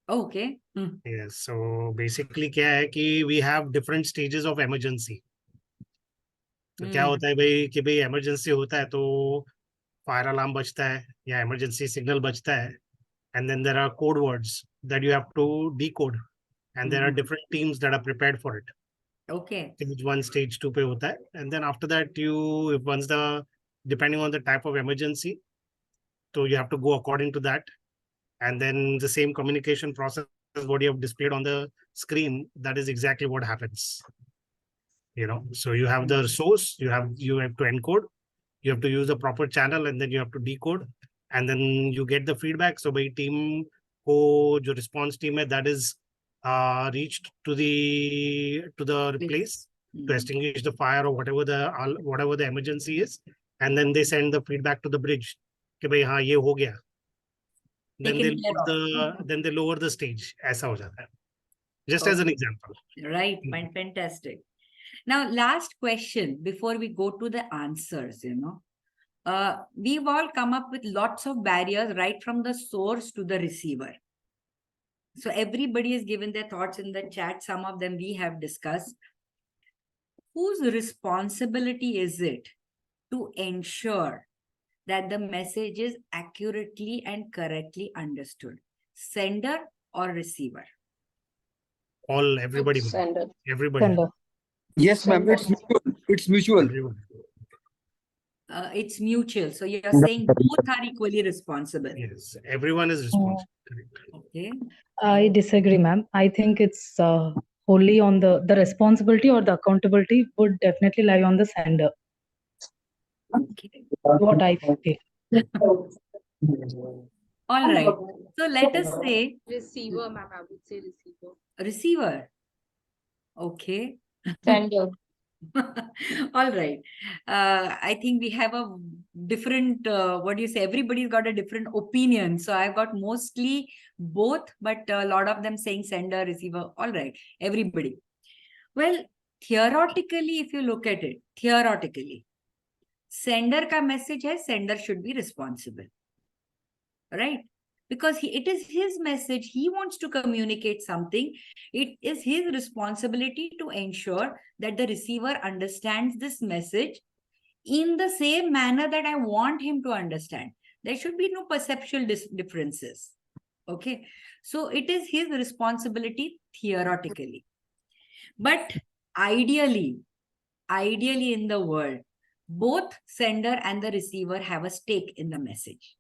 Okay. Yes. So basically, क्या है कि we have different stages of emergency. तो क्या होता है भाई कि भाई emergency होता है तो fire alarm बजता है या emergency signal बजता है, and then there are code words that you have to decode, and there are different teams that are prepared for it. Okay. Stage 1, stage 2 पे होता है, and then after that depending on the type of emergency, so you have to go according to that, and then the same communication process what you have displayed on the screen, that is exactly what happens. So you have the source, you have to encode, you have to use the proper channel, and then you have to decode, and then you get the feedback. So by team ko jo response team hai, that is reached to the place to extinguish the fire or whatever the emergency is, and then they send the feedback to the bridge कि भाई हाँ ये हो गया. Then they lower the stage. ऐसा हो जाता है. Just as an example. Right. Fantastic. Now, last question before we go to the answers, we've all come up with lots of barriers right from the source to the receiver. So everybody has given their thoughts in the chat. Some of them we have discussed. Whose responsibility is it to ensure that the message is accurately and correctly understood? Sender or receiver? Everybody. Sender. Everybody. Sender. Yes, ma'am. It's mutual. It's mutual. So you're saying both are equally responsible. Yes, everyone is responsible. Okay. I disagree, ma'am. I think it's wholly on the responsibility or the accountability would definitely lie on the sender. Okay. What I feel. All right. So let us say Receiver, ma'am. I would say receiver. Receiver. Okay. Sender. All right. I think we have a different, everybody's got a different opinion. So I've got mostly both, but a lot of them saying sender, receiver. All right. Everybody. Well, theoretically, if you look at it, sender ka message hai, sender should be responsible. Right? Because it is his message. He wants to communicate something. It is his responsibility to ensure that the receiver understands this message in the same manner that I want him to understand. There should be no perceptual differences. Okay. So it is his responsibility theoretically. But ideally in the world, both sender and the receiver have a stake in the message.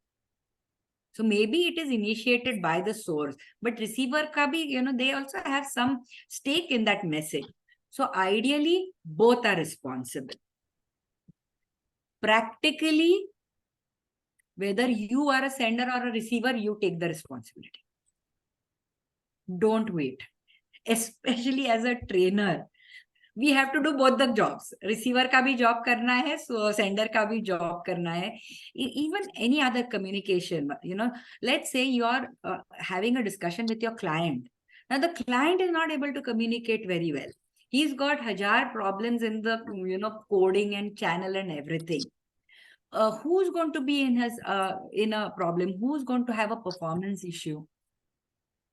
So maybe it is initiated by the source, but receiver ka bhi, they also have some stake in that message. So ideally, both are responsible. Practically, whether you are a sender or a receiver, you take the responsibility. Don't wait. Especially as a trainer, we have to do both the jobs. Receiver ka bhi job karna hai, so sender ka bhi job karna hai. Even any other communication, let's say you are having a discussion with your client. Now the client is not able to communicate very well. He's got 1,000 problems in the, coding and channel and everything. Who's going to be in a problem? Who's going to have a performance issue?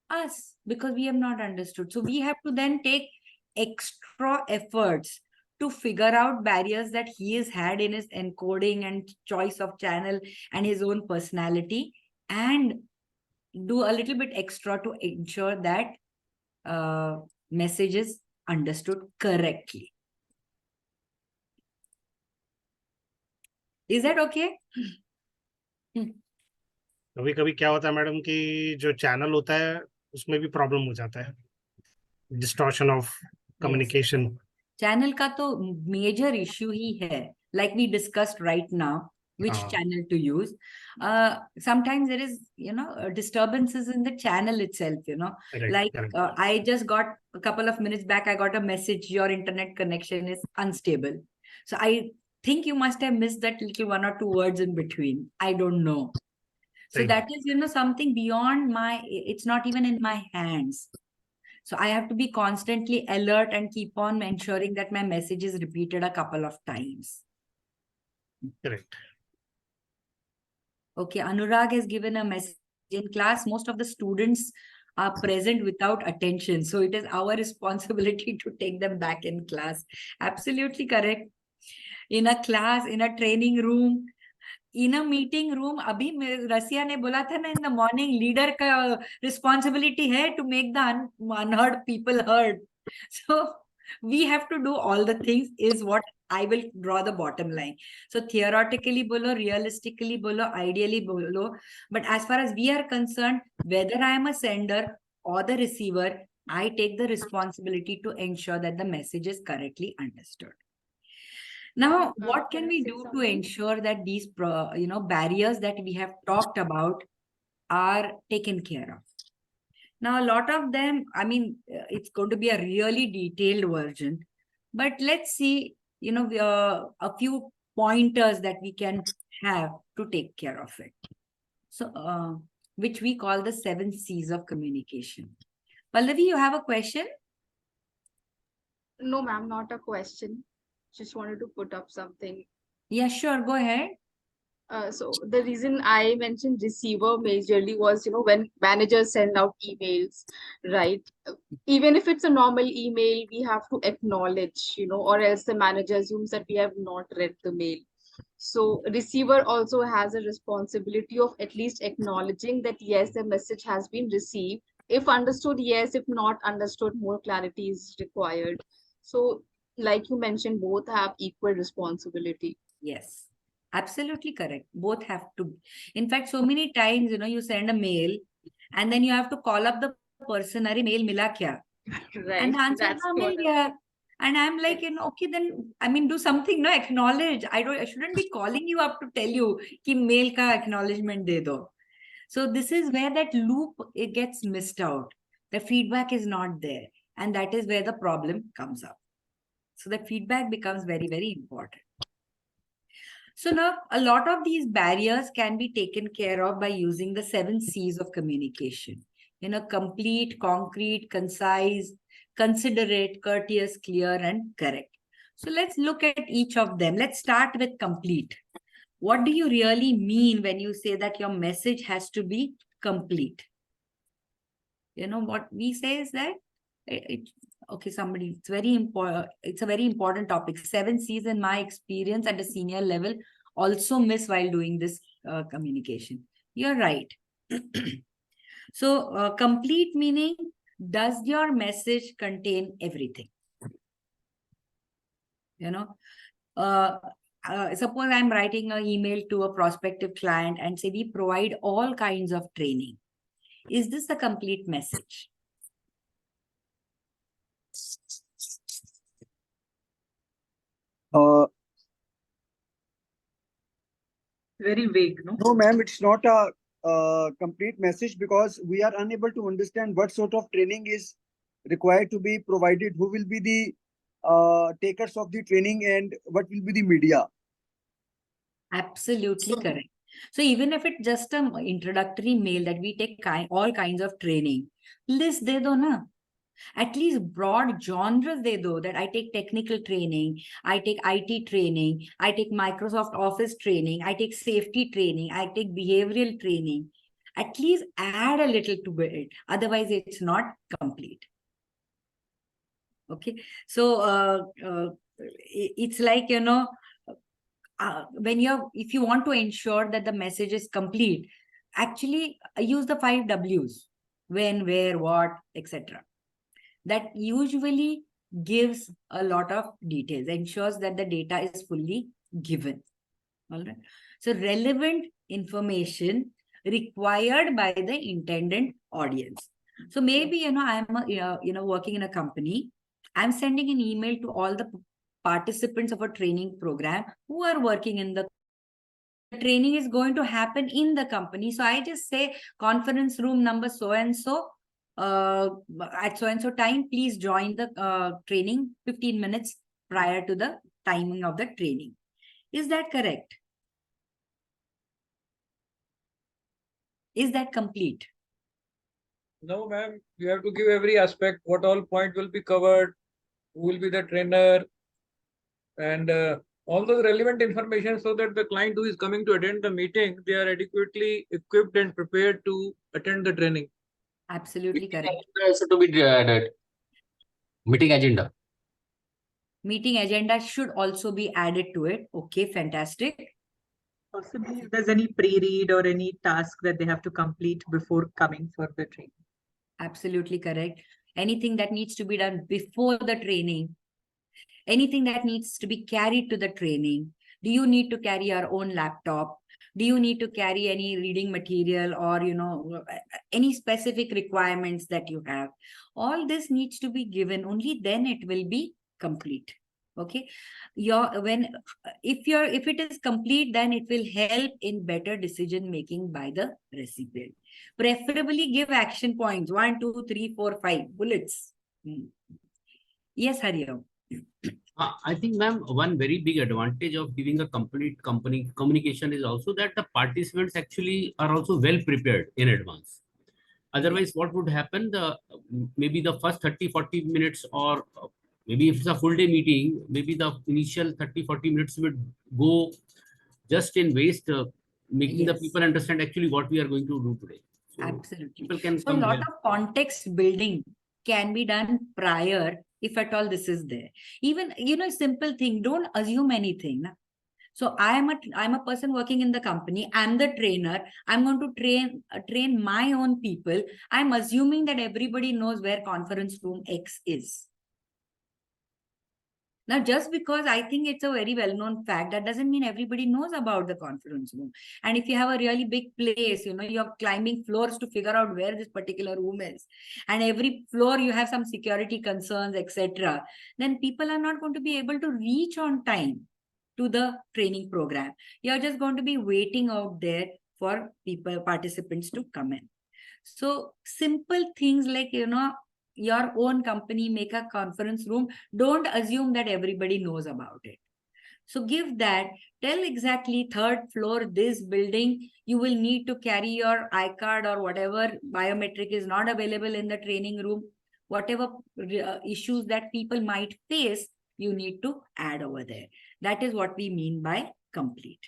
Us, because we have not understood. So we have to then take extra efforts to figure out barriers that he has had in his encoding and choice of channel and his own personality, and do a little bit extra to ensure that message is understood correctly. Is that okay? कभी कभी क्या होता है madam कि जो channel होता है उसमें भी प्रॉब्लम हो जाता है. distortion of communication. Channel का तो major issue ही है, like we discussed right now, which channel to use. Sometimes there is, disturbances in the channel itself, Correct, correct. I just got a couple of minutes back, I got a message, your internet connection is unstable. So I think you must have missed that little 1 or 2 words in between. I don't know. So Right. that is, something beyond it's not even in my hands. So I have to be constantly alert and keep on ensuring that my message is repeated a couple of times. Correct. Okay, Anurag has given a message in class. Most of the students are present without attention. So it is our responsibility to take them back in class. Absolutely correct. In a class, in a training room, in a meeting room, अभी रसिया ने बोला था ना in the morning, leader का responsibility है to make the unheard people heard. So we have to do all the things is what I will draw the bottom line. So theoretically bolo, realistically bolo, ideally bolo, but as far as we are concerned, whether I am a sender or the receiver, I take the responsibility to ensure that the message is correctly understood. Now, what can we do to ensure that these, barriers that we have talked about are taken care of? Now, a lot of them, it's going to be a really detailed version, but let's see, a few pointers that we can have to take care of it. So, which we call the 7 C's of communication. Pallavi, you have a question? No, ma'am, not a question. Just wanted to put up something. Yeah, sure. Go ahead. So the reason I mentioned receiver majorly was, when managers send out emails, right? Even if it's a normal email, we have to acknowledge, or else the manager assumes that we have not read the mail. So receiver also has a responsibility of at least acknowledging that, yes, the message has been received. If understood, yes. If not understood, more clarity is required. So like you mentioned, both have equal responsibility. Yes, absolutely correct. Both have to. In fact, so many times, you send a mail and then you have to call up the person, "Arey, mail mila kya?" Right. And the answer is, That's "Haan, what mil gaya." And I'm like, okay, then, do something, no, acknowledge. I shouldn't be calling you up to tell you ki mail ka acknowledgement de do. So this is where that loop, it gets missed out. The feedback is not there. And that is where the problem comes up. So the feedback becomes very, very important. So now a lot of these barriers can be taken care of by using the 7 C's of communication. Complete, concrete, concise, considerate, courteous, clear, and correct. So let's look at each of them. Let's start with complete. What do you really mean when you say that your message has to be complete? What we say is that okay, somebody, it's very important. It's a very important topic. 7 C's in my experience at a senior level also miss while doing this communication. You're right. So complete meaning, does your message contain everything? Suppose I'm writing an email to a prospective client and say we provide all kinds of training. Is this a complete message? Very vague, no? No, ma'am, it's not a complete message because we are unable to understand what sort of training is required to be provided, who will be the takers of the training, and what will be the media. Absolutely correct. So even if it's just an introductory mail that we take all kinds of training, list de do na. At least broad genres they do, that I take technical training, I take IT training, I take Microsoft Office training, I take safety training, I take behavioral training. At least add a little to it. Otherwise, it's not complete. Okay. So it's like, if you want to ensure that the message is complete, actually use the 5 W's: when, where, what, etc. That usually gives a lot of details, ensures that the data is fully given. All right. So relevant information required by the intended audience. So maybe, I'm working in a company. I'm sending an email to all the participants of a training program who are working in the training is going to happen in the company. So I just say conference room number so and so at so and so time, please join the training 15 minutes prior to the timing of the training. Is that correct? Is that complete? No, ma'am. You have to give every aspect, what all point will be covered, who will be the trainer, and all the relevant information so that the client who is coming to attend the meeting, they are adequately equipped and prepared to attend the training. Absolutely correct. Also to be added. Meeting agenda. Meeting agenda should also be added to it. Okay, fantastic. Possibly if there's any pre-read or any task that they have to complete before coming for the training. Absolutely correct. Anything that needs to be done before the training, anything that needs to be carried to the training. Do you need to carry your own laptop? Do you need to carry any reading material or, any specific requirements that you have? All this needs to be given. Only then it will be complete. Okay. If it is complete, then it will help in better decision making by the recipient. Preferably give action points 1, 2, 3, 4, 5 bullets. Yes, Hariam. I think, ma'am, one very big advantage of giving a complete company communication is also that the participants actually are also well prepared in advance. Otherwise, what would happen? Maybe the first 30-40 minutes, or maybe if it's a full day meeting, maybe the initial 30-40 minutes would go just in waste, making the people understand actually what we are going to do today. So absolutely. People can So a lot of context building can be done prior, if at all this is there. Even, simple thing, don't assume anything. So I'm a person working in the company. I'm the trainer. I'm going to train my own people. I'm assuming that everybody knows where conference room X is. Now, just because I think it's a very well-known fact, that doesn't mean everybody knows about the conference room. And if you have a really big place, you're climbing floors to figure out where this particular room is. And every floor you have some security concerns, etc. Then people are not going to be able to reach on time to the training program. You're just going to be waiting out there for participants to come in. So simple things like, your own company, make a conference room. Don't assume that everybody knows about it. So give that, tell exactly 3rd floor, this building, you will need to carry your iCard or whatever biometric is not available in the training room. Whatever issues that people might face, you need to add over there. That is what we mean by complete.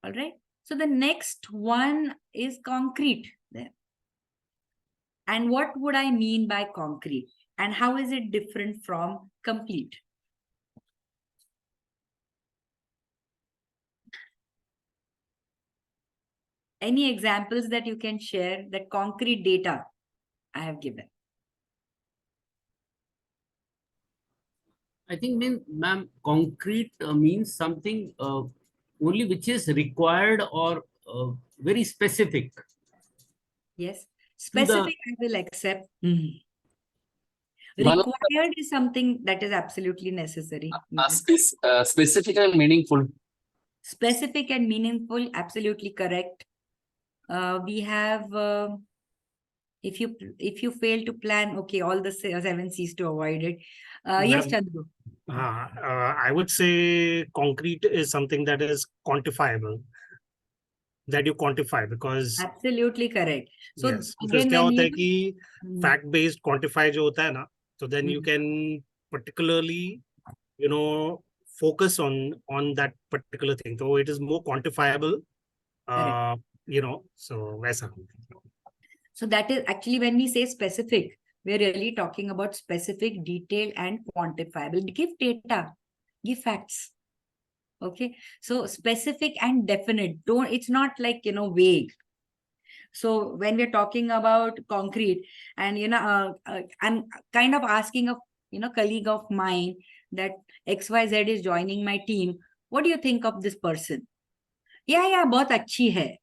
All right. So the next one is concrete there. And what would I mean by concrete? And how is it different from complete? Any examples that you can share, that concrete data I have given? I think, ma'am, concrete means something only which is required or very specific. Yes, specific I will accept. Required is something that is absolutely necessary. Specific and meaningful. Specific and meaningful, absolutely correct. We have, if you fail to plan, okay, all the 7 C's to avoid it. Yes, Chandru. I would say concrete is something that is quantifiable, that you quantify, because absolutely correct. So yes, again, क्या when होता है कि fact based quantify जो होता है ना, so then you can particularly focus on that particular thing, so it is more quantifiable, so वैसा. So that is actually, when we say specific, we're really talking about specific, detailed, and quantifiable. Give data, give facts. Okay, so specific and definite. It's not like, vague. So when we're talking about concrete, and I'm kind of asking a colleague of mine that XYZ is joining my team. What do you think of this person? Yeah, बहुत अच्छी है.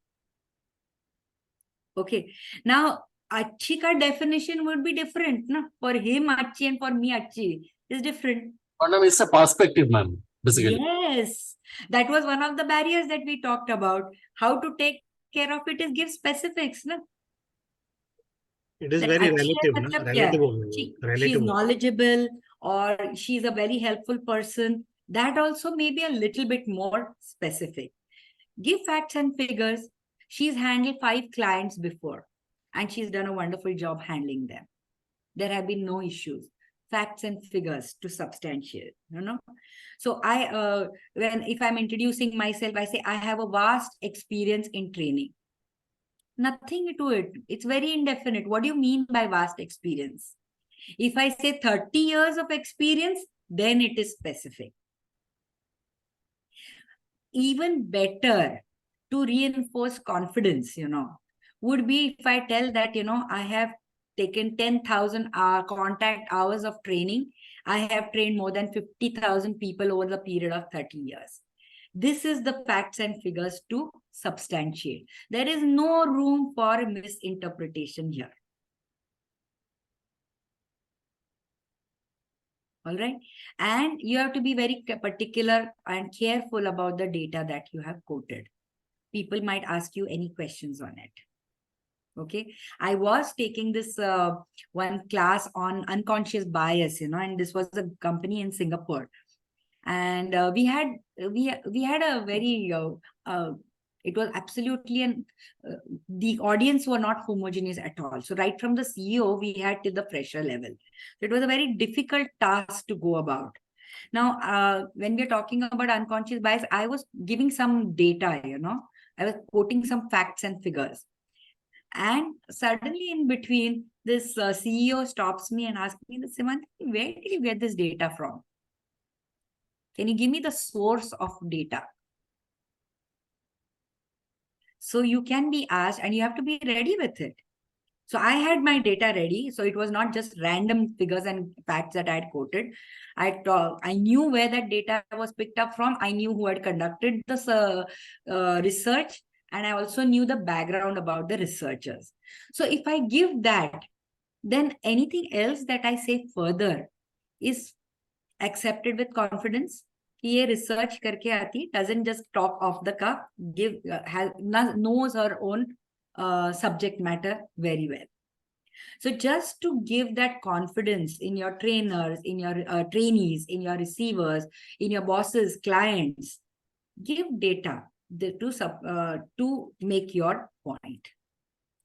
Okay, now Achhi ka definition would be different, na? For him, achhi and for me, achhi is different. Madam, it's a perspective, ma'am, basically. Yes, that was one of the barriers that we talked about. How to take care of it is give specifics, na? It is That very achhi hai relative, na? matlab kya? Relative only. She's Relative. knowledgeable or she's a very helpful person. That also may be a little bit more specific. Give facts and figures. She's handled 5 clients before and she's done a wonderful job handling them. There have been no issues. Facts and figures to substantiate, you know. So if I'm introducing myself, I say I have a vast experience in training. Nothing to it. It's very indefinite. What do you mean by vast experience? If I say 30 years of experience, then it is specific. Even better to reinforce confidence, you know, would be if I tell that, you know, I have taken 10,000 contact hours of training. I have trained more than 50,000 people over the period of 30 years. This is the facts and figures to substantiate. There is no room for misinterpretation here. All right. And you have to be very particular and careful about the data that you have quoted. People might ask you any questions on it. Okay. I was taking this one class on unconscious bias, you know, and this was a company in Singapore. And we had a very, it was absolutely, the audience were not homogeneous at all. So right from the CEO, we had till the fresher level. So it was a very difficult task to go about. Now, when we're talking about unconscious bias, I was giving some data, you know, I was quoting some facts and figures. And suddenly in between, this CEO stops me and asks me, Simantini, where did you get this data from? Can you give me the source of data? So you can be asked and you have to be ready with it. So I had my data ready. So it was not just random figures and facts that I had quoted. I knew where that data was picked up from. I knew who had conducted this research. And I also knew the background about the researchers. So if I give that, then anything else that I say further is accepted with confidence. Ye research karke aati, doesn't just talk off the cuff, knows her own subject matter very well. So just to give that confidence in your trainers, in your trainees, in your receivers, in your bosses, clients, give data to make your point.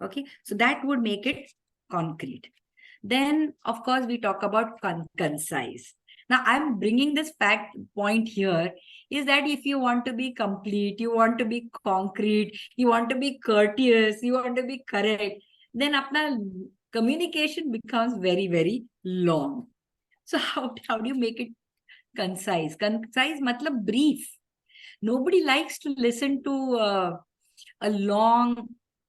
Okay, so that would make it concrete. Then, of course, we talk about concise. Now, I'm bringing this fact point here is that if you want to be complete, you want to be concrete, you want to be courteous, you want to be correct, then apna communication becomes very, very long. So how do you make it concise? Concise matlab brief. Nobody likes to listen to a long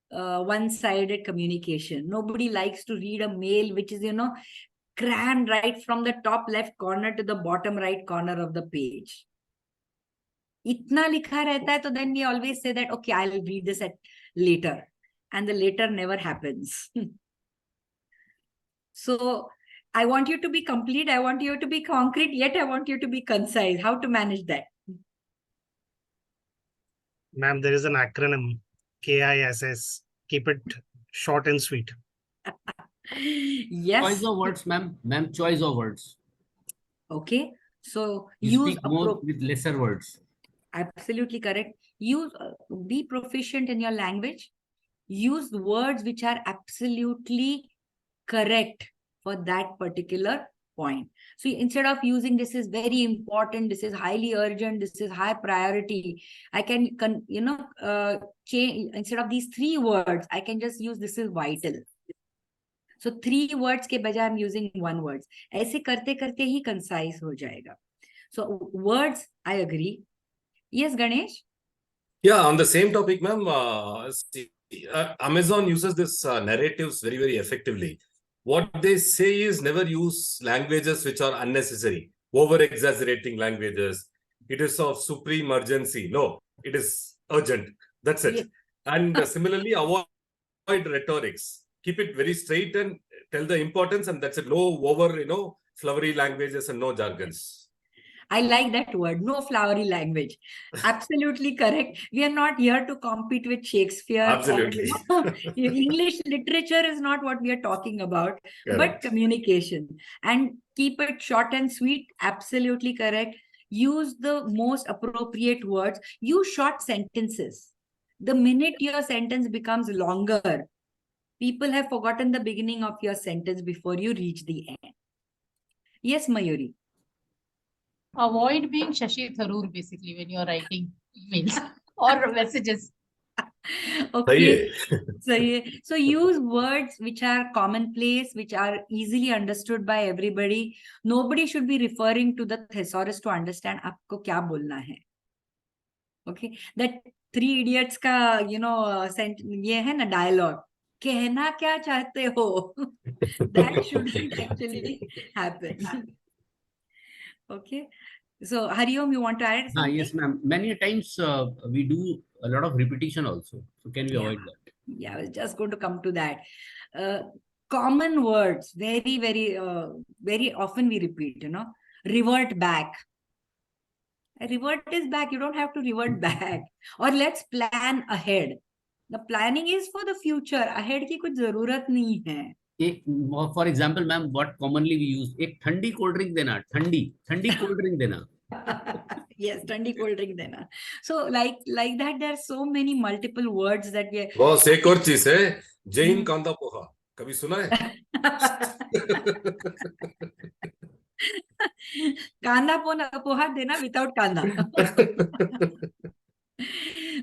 one-sided communication. Nobody likes to read a mail which is, you know, crammed right from the top left corner to the bottom right corner of the page. Itna likha rehta hai, so then we always say that, okay, I'll read this at later. And the later never happens. So I want you to be complete. I want you to be concrete, yet I want you to be concise. How to manage that? Ma'am, there is an acronym, KISS. Keep it short and sweet. Yes. Choice of words, ma'am. Ma'am, choice of words. Okay. So You use speak more with lesser words. Absolutely correct. Use be proficient in your language. Use words which are absolutely correct for that particular point. So instead of using this is very important, this is highly urgent, this is high priority, I can change instead of these 3 words, I can just use this is vital. So 3 words ke bajaye I'm using 1 word. Aise karte karte hi concise ho jayega. So words, I agree. Yes, Ganesh? Yeah, on the same topic, ma'am, Amazon uses this narratives very, very effectively. What they say is never use languages which are unnecessary, over-exaggerating languages. It is of supreme urgency. No, it is urgent. That's it. Yeah. And similarly, avoid rhetorics. keep it very straight and tell the importance, and that's it. No over, flowery languages and no jargons. I like that word, no flowery language. Absolutely correct. We are not here to compete with Shakespeare. Absolutely. Or, English literature is not what we are talking about, Correct. but communication. And keep it short and sweet. Absolutely correct. Use the most appropriate words. Use short sentences. The minute your sentence becomes longer, people have forgotten the beginning of your sentence before you reach the end. Yes, Mayuri. Avoid being Shashi Tharoor basically when you're writing emails or messages. Okay. So use words which are commonplace, which are easily understood by everybody. Nobody should be referring to the thesaurus to understand आपको क्या बोलना है. Okay. That Three Idiots का, ये है ना dialogue. कहना क्या चाहते हो? That shouldn't actually happen. Okay. So, Hariom, you want to add something? Yes, ma'am. Many times we do a lot of repetition also. So can we avoid that? Yeah, I was just going to come to that. Common words, very, very often we repeat, revert back. Revert is back. You don't have to revert back. Or let's plan ahead. The planning is for the future. Ahead की कुछ जरूरत नहीं है. For example, ma'am, what commonly we use, एक ठंडी cold drink देना, ठंडी cold drink देना. Yes, ठंडी cold drink देना. So like that, there are so many multiple words that we are. Boss एक और चीज है, जैन कांदा पोहा, कभी सुना है? कांदा पोहा देना without kanda.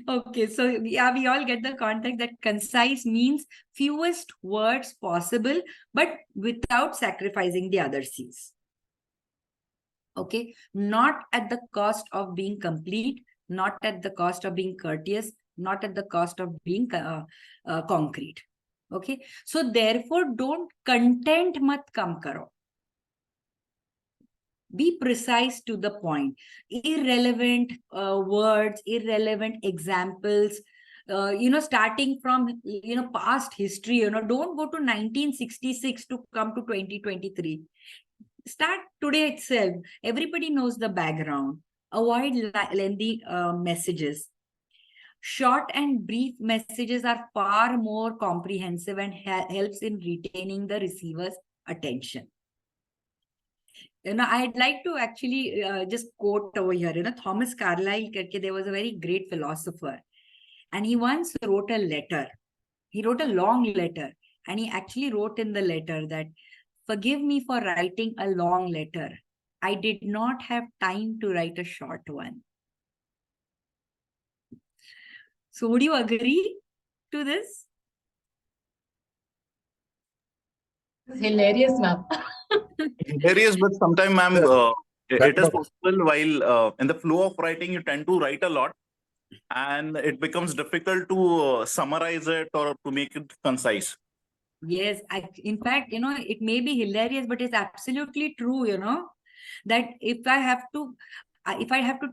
Okay, so yeah, we all get the context that concise means fewest words possible, but without sacrificing the other C's. Okay, not at the cost of being complete, not at the cost of being courteous, not at the cost of being concrete. Okay, so therefore don't content mat kam karo. Be precise to the point. Irrelevant words, irrelevant examples, starting from, past history, don't go to 1966 to come to 2023. Start today itself. Everybody knows the background. Avoid lengthy messages. Short and brief messages are far more comprehensive and helps in retaining the receiver's attention. I'd like to actually just quote over here, Thomas Carlyle, there was a very great philosopher, and he once wrote a letter. He wrote a long letter, and he actually wrote in the letter that, forgive me for writing a long letter. I did not have time to write a short one. So would you agree to this? Hilarious, ma'am. Hilarious, but sometimes, ma'am, it is possible while in the flow of writing, you tend to write a lot and it becomes difficult to summarize it or to make it concise. Yes, in fact, it may be hilarious, but it's absolutely true, that if I have to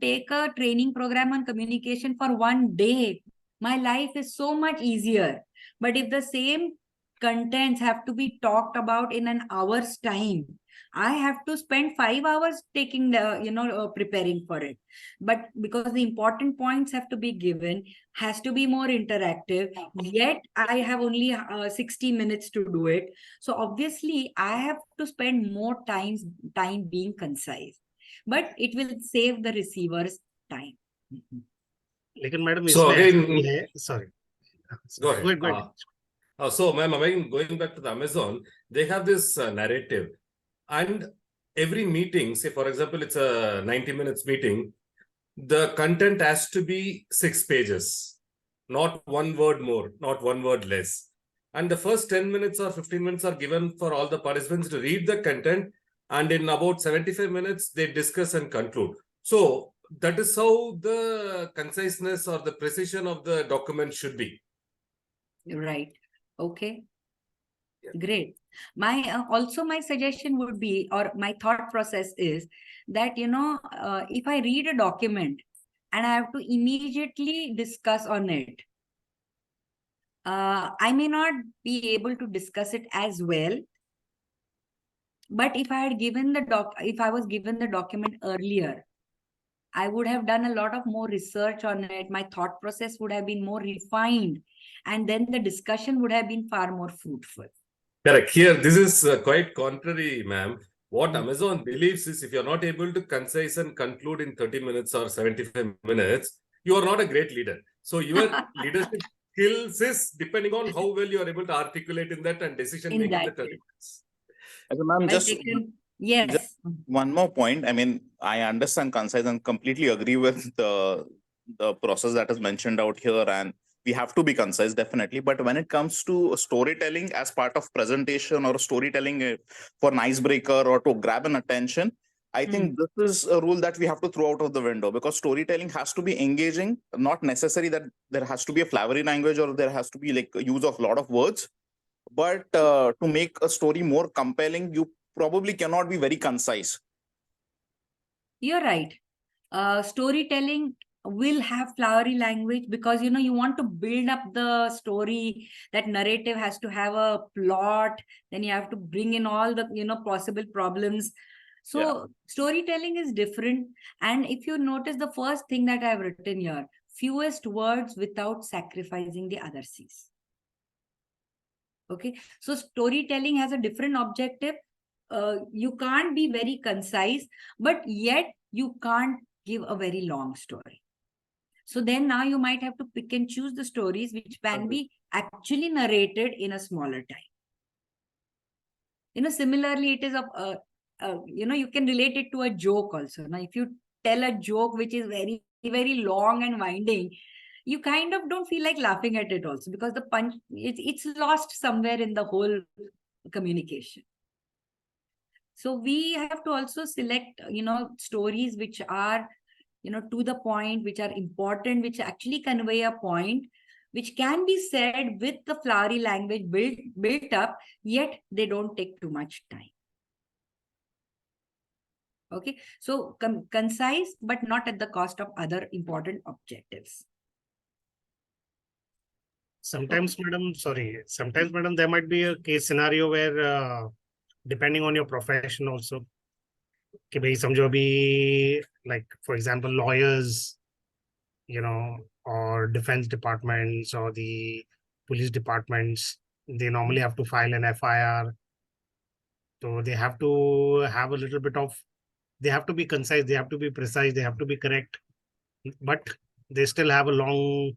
take a training program on communication for one day, my life is so much easier. But if the same contents have to be talked about in an hour's time, I have to spend 5 hours taking the, preparing for it. But because the important points have to be given, has to be more interactive, yet I have only 60 minutes to do it. So obviously I have to spend more time being concise, but it will save the receiver's time. लेकिन madam So इसमें again, sorry. Go ahead. Go ahead. So, ma'am, again, going back to the Amazon, they have this narrative, and every meeting, say for example, it's a 90 minutes meeting, the content has to be 6 pages, not one word more, not one word less. And the first 10 minutes or 15 minutes are given for all the participants to read the content, and in about 75 minutes, they discuss and conclude. So that is how the conciseness or the precision of the document should be. Right. Okay. Great. Also my suggestion would be, or my thought process is that, if I read a document and I have to immediately discuss on it, I may not be able to discuss it as well. But if I had given if I was given the document earlier, I would have done a lot of more research on it. My thought process would have been more refined, and then the discussion would have been far more fruitful. Correct. Here, this is quite contrary, ma'am. What Amazon believes is if you're not able to concise and conclude in 30 minutes or 75 minutes, you are not a great leader. So your leadership skills is depending on how well you are able to articulate in that and decision making in the 30 minutes. Ma'am, just yes. One more point. I mean, I understand concise and completely agree with the process that is mentioned out here, and we have to be concise, definitely. But when it comes to storytelling as part of presentation or storytelling for an icebreaker or to grab an attention, I think this is a rule that we have to throw out of the window, because storytelling has to be engaging, not necessary that there has to be a flowery language or there has to be like use of a lot of words. But to make a story more compelling, you probably cannot be very concise. You're right. Storytelling will have flowery language because, you know, you want to build up the story. That narrative has to have a plot. Then you have to bring in all the, you know, possible problems. So storytelling is different. And if you notice the first thing that I've written here, fewest words without sacrificing the other C's. Okay. So storytelling has a different objective. You can't be very concise, but yet you can't give a very long story. So then now you might have to pick and choose the stories which can be actually narrated in a smaller time. You know, similarly, it is you know, you can relate it to a joke also. Now, if you tell a joke which is very, very long and winding, you kind of don't feel like laughing at it also, because the punch, it's lost somewhere in the whole communication. So we have to also select, you know, stories which are, you know, to the point, which are important, which actually convey a point, which can be said with the flowery language built up, yet they don't take too much time. Okay, so concise, but not at the cost of other important objectives. Sometimes, madam, there might be a case scenario where, depending on your profession also, कि भाई समझो अभी, like for example lawyers, you know, or defense departments or the police departments, they normally have to file an FIR. So they have to have a little bit of, they have to be concise, they have to be precise, they have to be correct, but they still have a long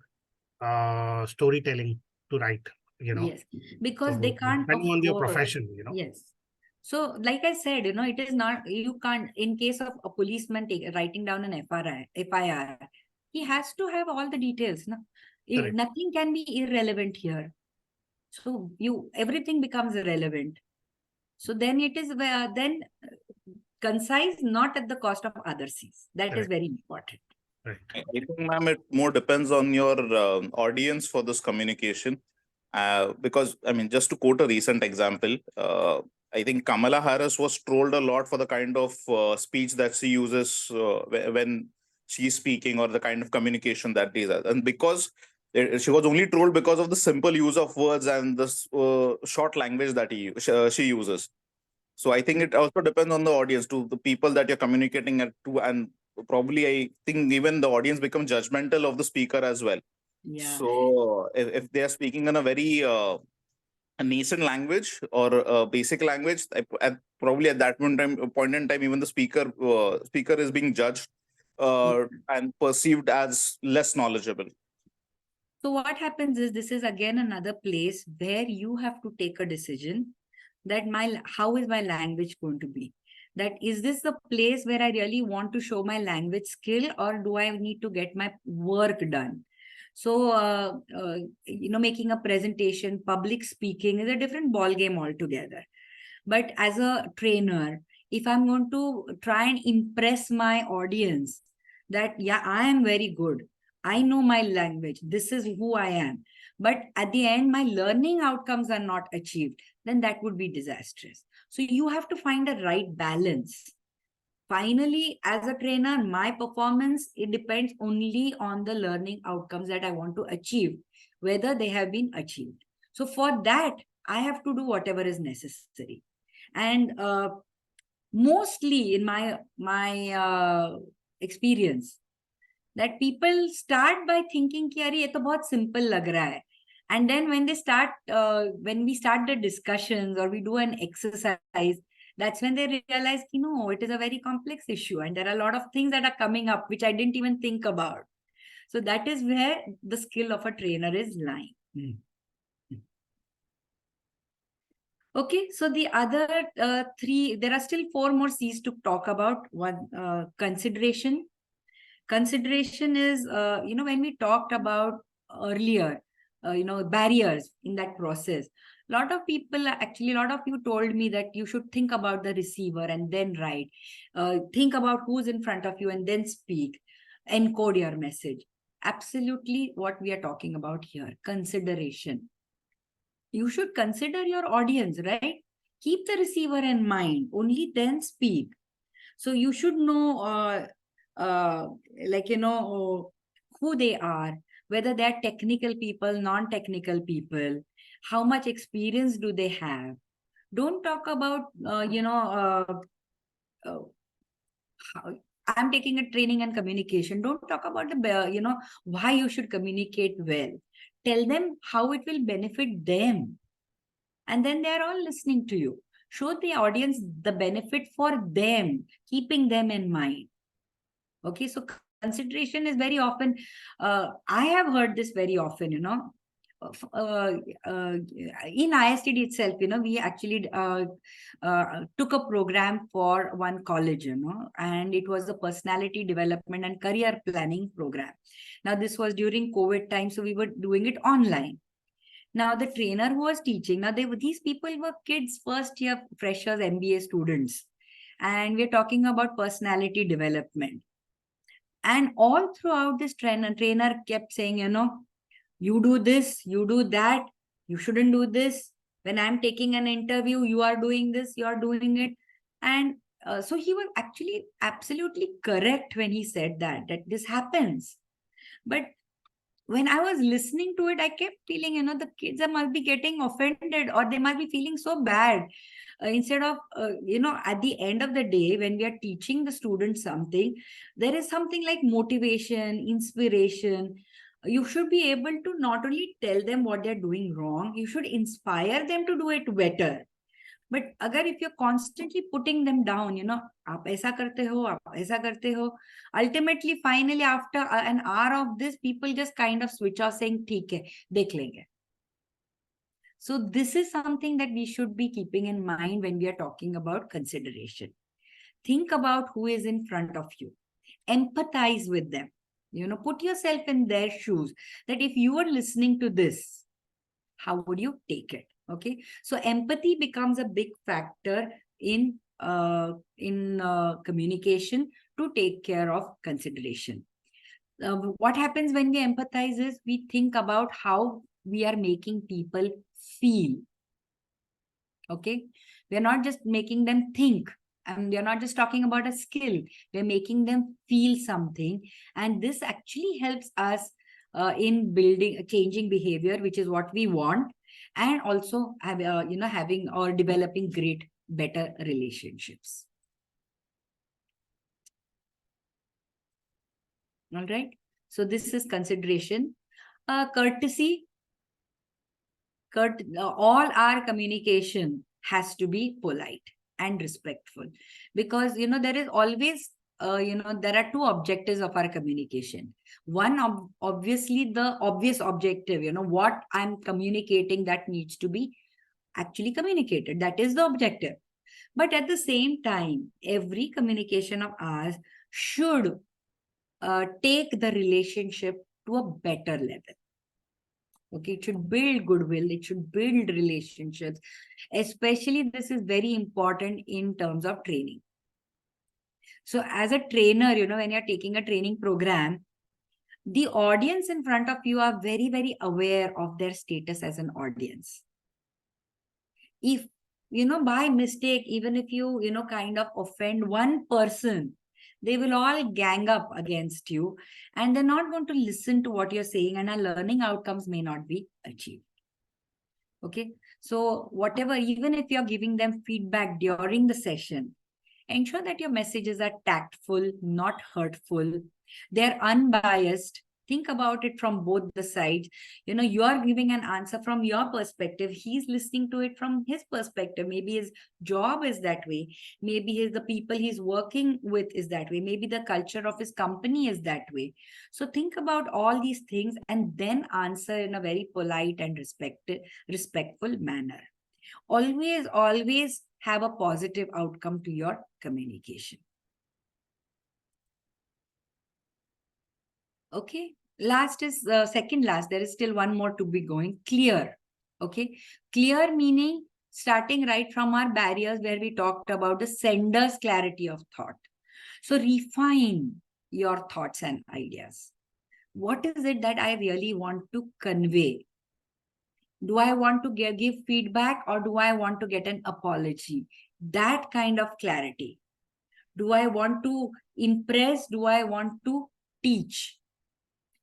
storytelling to write, you know. Yes, because So they can't depending on your afford. profession, you know. Yes. So, like I said, you know, it is not, you can't, in case of a policeman writing down an FIR, he has to have all the details. No? Nothing can be irrelevant here. So everything becomes irrelevant. So then it is then concise, not at the cost of other C's. That is very important. I think, ma'am, it more depends on your audience for this communication. Because, I mean, just to quote a recent example, I think Kamala Harris was trolled a lot for the kind of speech that she uses when she's speaking, or the kind of communication that she does. And because she was only trolled because of the simple use of words and the short language that she uses. So I think it also depends on the audience, to the people that you're communicating to, and probably I think even the audience becomes judgmental of the speaker as well. Yeah. So if they are speaking in a very a nascent language or a basic language, probably at that point in time, even the speaker is being judged and perceived as less knowledgeable. So what happens is, this is again another place where you have to take a decision that how is my language going to be? That is this the place where I really want to show my language skill, or do I need to get my work done? So, you know, making a presentation, public speaking is a different ball game altogether. But as a trainer, if I'm going to try and impress my audience that, yeah, I am very good, I know my language, this is who I am, but at the end, my learning outcomes are not achieved, then that would be disastrous. So you have to find a right balance. Finally, as a trainer, my performance, it depends only on the learning outcomes that I want to achieve. whether they have been achieved. So for that, I have to do whatever is necessary. And mostly in my experience, that people start by thinking कि अरे ये तो बहुत simple लग रहा है. And then when we start the discussions or we do an exercise, that's when they realize, no, it is a very complex issue and there are a lot of things that are coming up which I didn't even think about. So that is where the skill of a trainer is lying. Okay, so the other three, there are still 4 more C's to talk about. One, consideration. Consideration is, when we talked about earlier, barriers in that process. A lot of you told me that you should think about the receiver and then write. Think about who's in front of you and then speak. Encode your message. Absolutely what we are talking about here. Consideration. You should consider your audience, right? Keep the receiver in mind. Only then speak. So you should know, who they are, whether they are technical people, non-technical people, how much experience do they have. Don't talk about, I'm taking a training and communication. Don't talk about why you should communicate well. Tell them how it will benefit them. And then they're all listening to you. Show the audience the benefit for them, keeping them in mind. Okay, so consideration is very often, I have heard this very often, in ISTD itself, we actually took a program for one college, and it was a personality development and career planning program. Now, this was during COVID time, so we were doing it online. Now, the trainer who was teaching, these people were kids, first year freshers, MBA students, and we're talking about personality development. And all throughout this trainer kept saying, you do this, you do that, you shouldn't do this. When I'm taking an interview, you are doing this, you are doing it. And so he was actually absolutely correct when he said that this happens. But when I was listening to it, I kept feeling, the kids must be getting offended or they must be feeling so bad. Instead of, at the end of the day, when we are teaching the students something, there is something like motivation, inspiration. You should be able to not only tell them what they're doing wrong, you should inspire them to do it better. But if you're constantly putting them down, aap aisa karte ho, aap aisa karte ho, ultimately, finally, after an hour of this, people just kind of switch off saying, theek hai, dekh lenge. So this is something that we should be keeping in mind when we are talking about consideration. Think about who is in front of you. Empathize with them. Put yourself in their shoes. That if you are listening to this, how would you take it? Okay. So empathy becomes a big factor in communication to take care of consideration. What happens when we empathize is we think about how we are making people feel. Okay. We are not just making them think. And we are not just talking about a skill. We're making them feel something. And this actually helps us in changing behavior, which is what we want. And also having or developing better relationships. All right. So this is consideration. Courtesy. All our communication has to be polite and respectful, because there is always there are 2 objectives of our communication. One, obviously the obvious objective, what I'm communicating, that needs to be actually communicated. That is the objective. But at the same time, every communication of ours should take the relationship to a better level. Okay, it should build goodwill, it should build relationships. Especially this is very important in terms of training. So as a trainer, when you're taking a training program, the audience in front of you are very, very aware of their status as an audience. If, by mistake, even if you, kind of offend one person, they will all gang up against you, and they're not going to listen to what you're saying, and our learning outcomes may not be achieved. Okay, so whatever, even if you're giving them feedback during the session, ensure that your messages are tactful, not hurtful. They're unbiased. Think about it from both the sides. You know, you are giving an answer from your perspective. He's listening to it from his perspective. Maybe his job is that way. Maybe the people he's working with is that way. Maybe the culture of his company is that way. So think about all these things and then answer in a very polite and respectful manner. Always have a positive outcome to your communication. Okay, last is second last. There is still one more to be going. Clear. Okay, clear meaning starting right from our barriers where we talked about the sender's clarity of thought. So refine your thoughts and ideas. What is it that I really want to convey? Do I want to give feedback, or do I want to get an apology? That kind of clarity. Do I want to impress? Do I want to teach?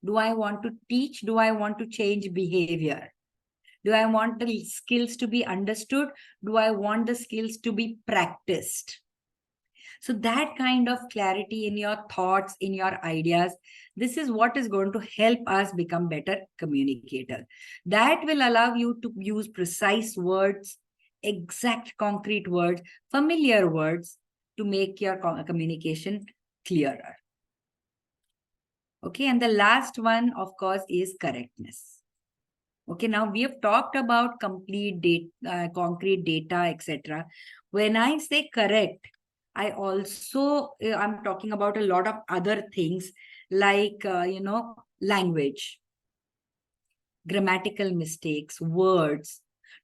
Do I want to teach? Do I want to change behavior? Do I want the skills to be understood? Do I want the skills to be practiced? So that kind of clarity in your thoughts, in your ideas, this is what is going to help us become better communicators. That will allow you to use precise words, exact concrete words, familiar words to make your communication clearer. Okay, and the last one, of course, is correctness. Okay, now we have talked about complete data, concrete data, etc. When I say correct, I also, I'm talking about a lot of other things like, language, grammatical mistakes, words,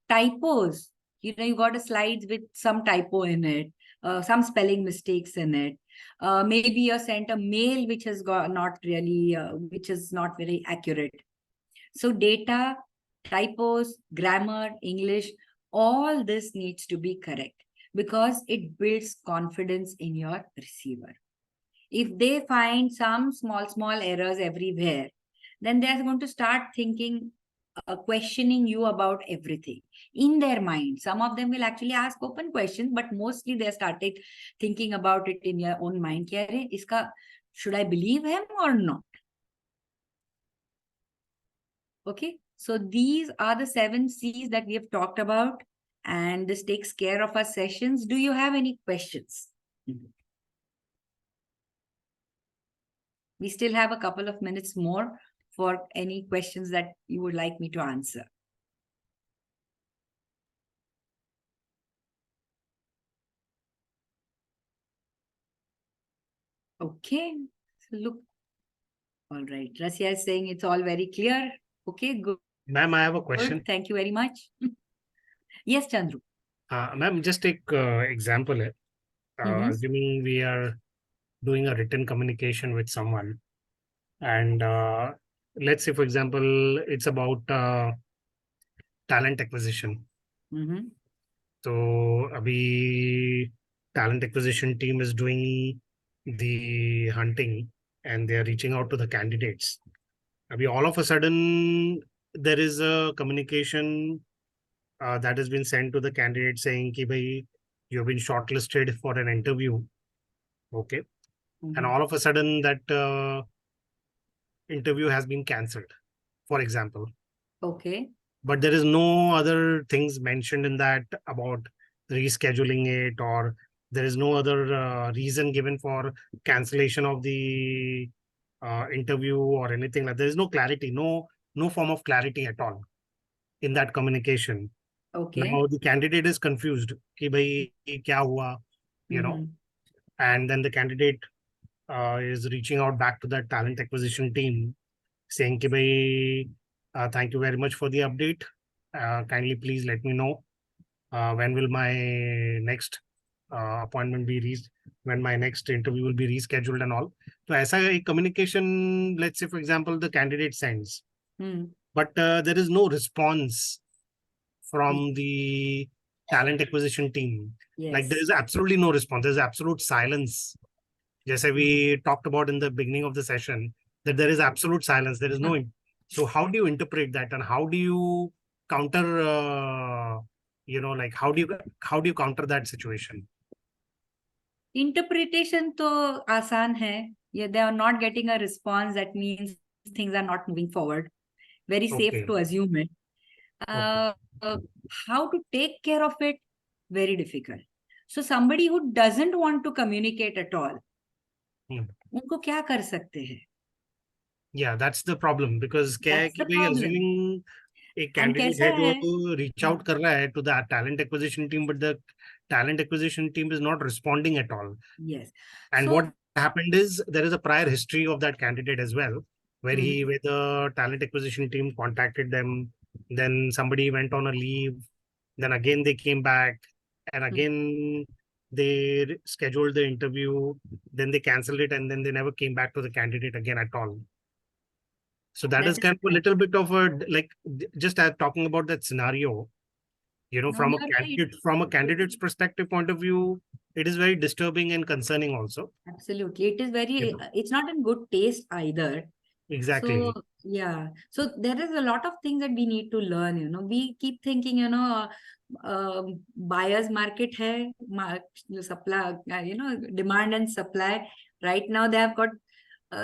typos. You know, you got a slides with some typo in it, some spelling mistakes in it. Maybe you sent a mail which has got not really, which is not very accurate. So data, typos, grammar, English, all this needs to be correct because it builds confidence in your receiver. If they find some small errors everywhere, then they're going to start thinking, questioning you about everything in their mind. Some of them will actually ask open questions, but mostly they started thinking about it in your own mind. Should I believe him or not? Okay, so these are the 7 C's that we have talked about, and this takes care of our sessions. Do you have any questions? We still have a couple of minutes more for any questions that you would like me to answer. Okay, so look. All right, Rasya is saying it's all very clear. Okay, good. Ma'am, I have a question. Good. Thank you very much. Yes, Chandru. Ma'am, just take example. Assuming we are doing a written communication with someone, and let's say, for example, it's about talent acquisition. So, abhi talent acquisition team is doing the hunting and they are reaching out to the candidates. Abhi all of a sudden, there is a communication that has been sent to the candidate saying ki bhai, you've been shortlisted for an interview. Okay. And all of a sudden that interview has been cancelled, for example. Okay. But there is no other things mentioned in that about rescheduling it, or there is no other reason given for cancellation of the interview or anything like that. There is no clarity, no form of clarity at all in that communication. Okay. Now the candidate is confused. Ki bhai, kya hua? You know, and then the candidate is reaching out back to that talent acquisition team saying ki bhai, thank you very much for the update. Kindly please let me know when will my next appointment be reached, when my next interview will be rescheduled and all. So as a communication, let's say for example, the candidate sends, but there is no response from the talent acquisition team. Like there is absolutely no response. There's absolute silence जैसे we talked about in the beginning of the session, that there is absolute silence. There is no. So how do you interpret that, and how do you counter? Like how do you counter that situation? Interpretation तो आसान है. Yeah, they are not getting a response. That means things are not moving forward. Very safe Okay. to assume it. Uh, how to take care of it? Very difficult. So somebody who doesn't want to communicate at all, उनको क्या कर सकते हैं? Yeah, that's the problem, because क्या है That's कि the भाई problem. assuming एक And candidate कैसा है जो है? reach out कर रहा है to the talent acquisition team, but the talent acquisition team is not responding at all. Yes. And So, what happened is there is a prior history of that candidate as well, where where the talent acquisition team contacted them, then somebody went on a leave, then again they came back, and again they scheduled the interview, then they canceled it, and then they never came back to the candidate again at all. So that is kind of a little bit of a, like, just talking about that scenario, No, from a you're right. candidate's perspective point of view, it is very disturbing and concerning also. Absolutely. It is very, it's not in good taste either. Exactly. So, yeah. So there is a lot of things that we need to learn. We keep thinking, buyer's market hai, supply, demand and supply. Right now they have got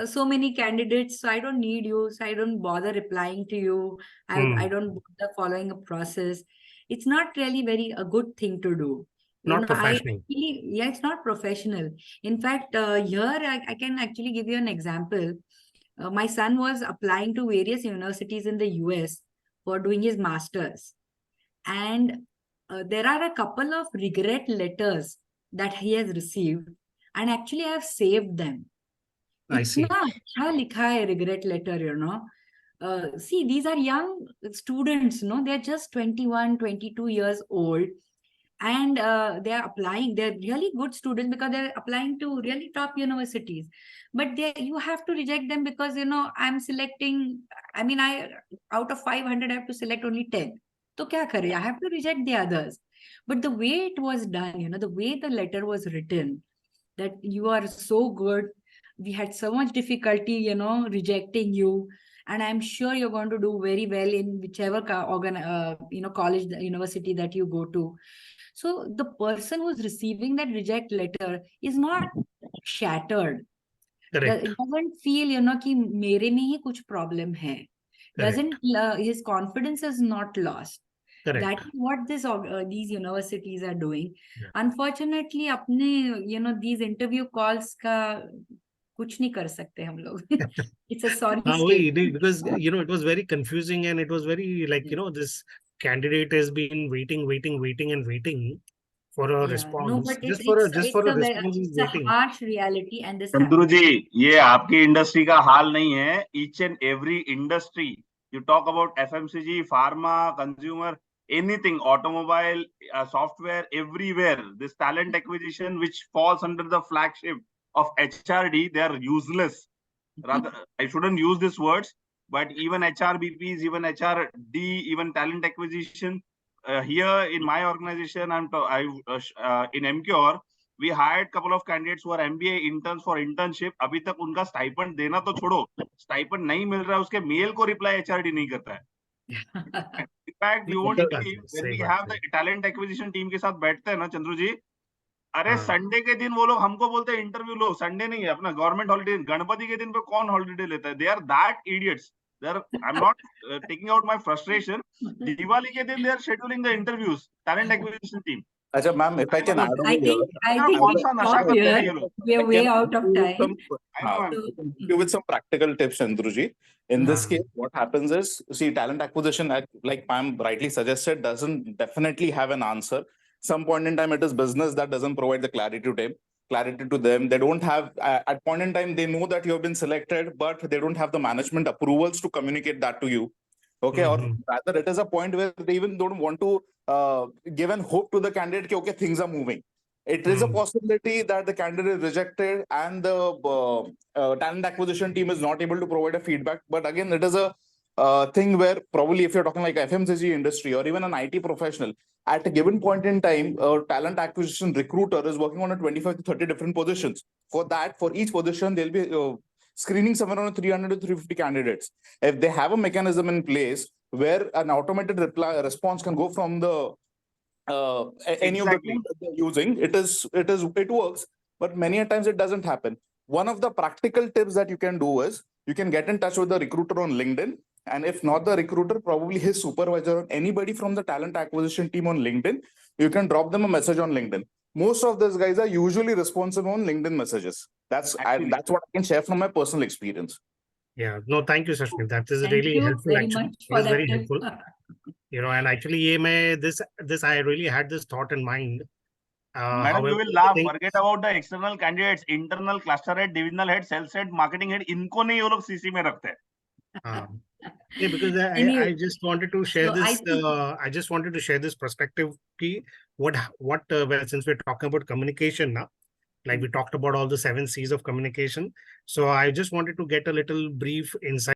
so many candidates, so I don't need you, so I don't bother replying to you. I don't bother following a process. It's not really very a good thing to do. Not professional. Yeah, it's not professional. In fact, here I can actually give you an example. My son was applying to various universities in the US for doing his master's. And there are a couple of regret letters that he has received. And actually, I have saved them. I see. इतना अच्छा लिखा है regret letter. See, these are young students, they are just 21, 22 years old. And they are applying. They're really good students because they're applying to really top universities. But you have to reject them because, I'm selecting, out of 500, I have to select only 10. So kya kare? I have to reject the others. But the way it was done, the way the letter was written, that you are so good, we had so much difficulty, rejecting you. And I'm sure you're going to do very well in whichever college, university that you go to. So the person who's receiving that reject letter is not shattered. Correct. Doesn't feel, कि मेरे में ही कुछ problem है. Doesn't his confidence is not lost. Correct. That is what these universities are doing. Unfortunately, अपने these interview calls का कुछ नहीं कर सकते हम लोग. It's a sorry state. Because it was very confusing, and it was very like this candidate has been waiting for a response. No, but just for a response, he's it's a waiting. harsh reality, and this Chandru जी, ये आपकी industry का हाल नहीं है. Each and every industry, you talk about FMCG, pharma, consumer, anything, automobile, software, everywhere. This talent acquisition, which falls under the flagship of HRD, they are useless. Rather, I shouldn't use these words, but even HRBPs, even HRD, even talent acquisition. Here in my organization, in MCure, we hired couple of candidates who are MBA interns for internship. अभी तक उनका stipend देना तो छोड़ो, stipend नहीं मिल रहा है, उसके mail को reply HRD नहीं करता है. In fact, you won't believe, when we have the talent acquisition team के साथ बैठते हैं ना चंद्रू जी, अरे संडे के दिन वो लोग हमको बोलते हैं इंटरव्यू लो. संडे नहीं है, अपना गवर्नमेंट हॉलिडे. गणपति के दिन पे कौन हॉलिडे लेता है? They are that idiots. I'm not taking out my frustration. Diwali ke din they are scheduling the interviews. Talent acquisition team. Acha, ma'am, if I can add over here. I think we stop here. We are way out of time. With some practical tips, Chandruji. In this case, what happens is, see, talent acquisition, like ma'am rightly suggested, doesn't definitely have an answer. Some point in time, it is business that doesn't provide the clarity to them. They don't have, at point in time, they know that you have been selected, but they don't have the management approvals to communicate that to you. Okay, or rather, it is a point where they even don't want to give an hope to the candidate, okay, things are moving. It is a possibility that the candidate is rejected and the talent acquisition team is not able to provide a feedback. But again, it is a thing where probably if you're talking like FMCG industry or even an IT professional, at a given point in time, a talent acquisition recruiter is working on a 25 to 30 different positions. For that, for each position, they'll be screening somewhere around 300 to 350 candidates. If they have a mechanism in place where an automated response can go from the any of the tools that they're using, it works, but many a times it doesn't happen. One of the practical tips that you can do is you can get in touch with the recruiter on LinkedIn, and if not the recruiter, probably his supervisor or anybody from the talent acquisition team on LinkedIn, you can drop them a message on LinkedIn. Most of these guys are usually responsive on LinkedIn messages. That's what I can share from my personal experience. Yeah, no, thank you, Sashmi. That is Thank really you helpful. very Actually, much it for is that very tip. helpful. And actually, this I really had this thought in mind. Madam, However, you will laugh. Forget about the external candidates, internal cluster head, divisional head, sales head, marketing head. इनको नहीं ये लोग CC में रखते हैं. Yeah, because I Anyway, just wanted to share so I this. think I just wanted to share this perspective. Well, since we're talking about communication now, like we talked about all the 7 C's of communication. So I just wanted to get a little brief insight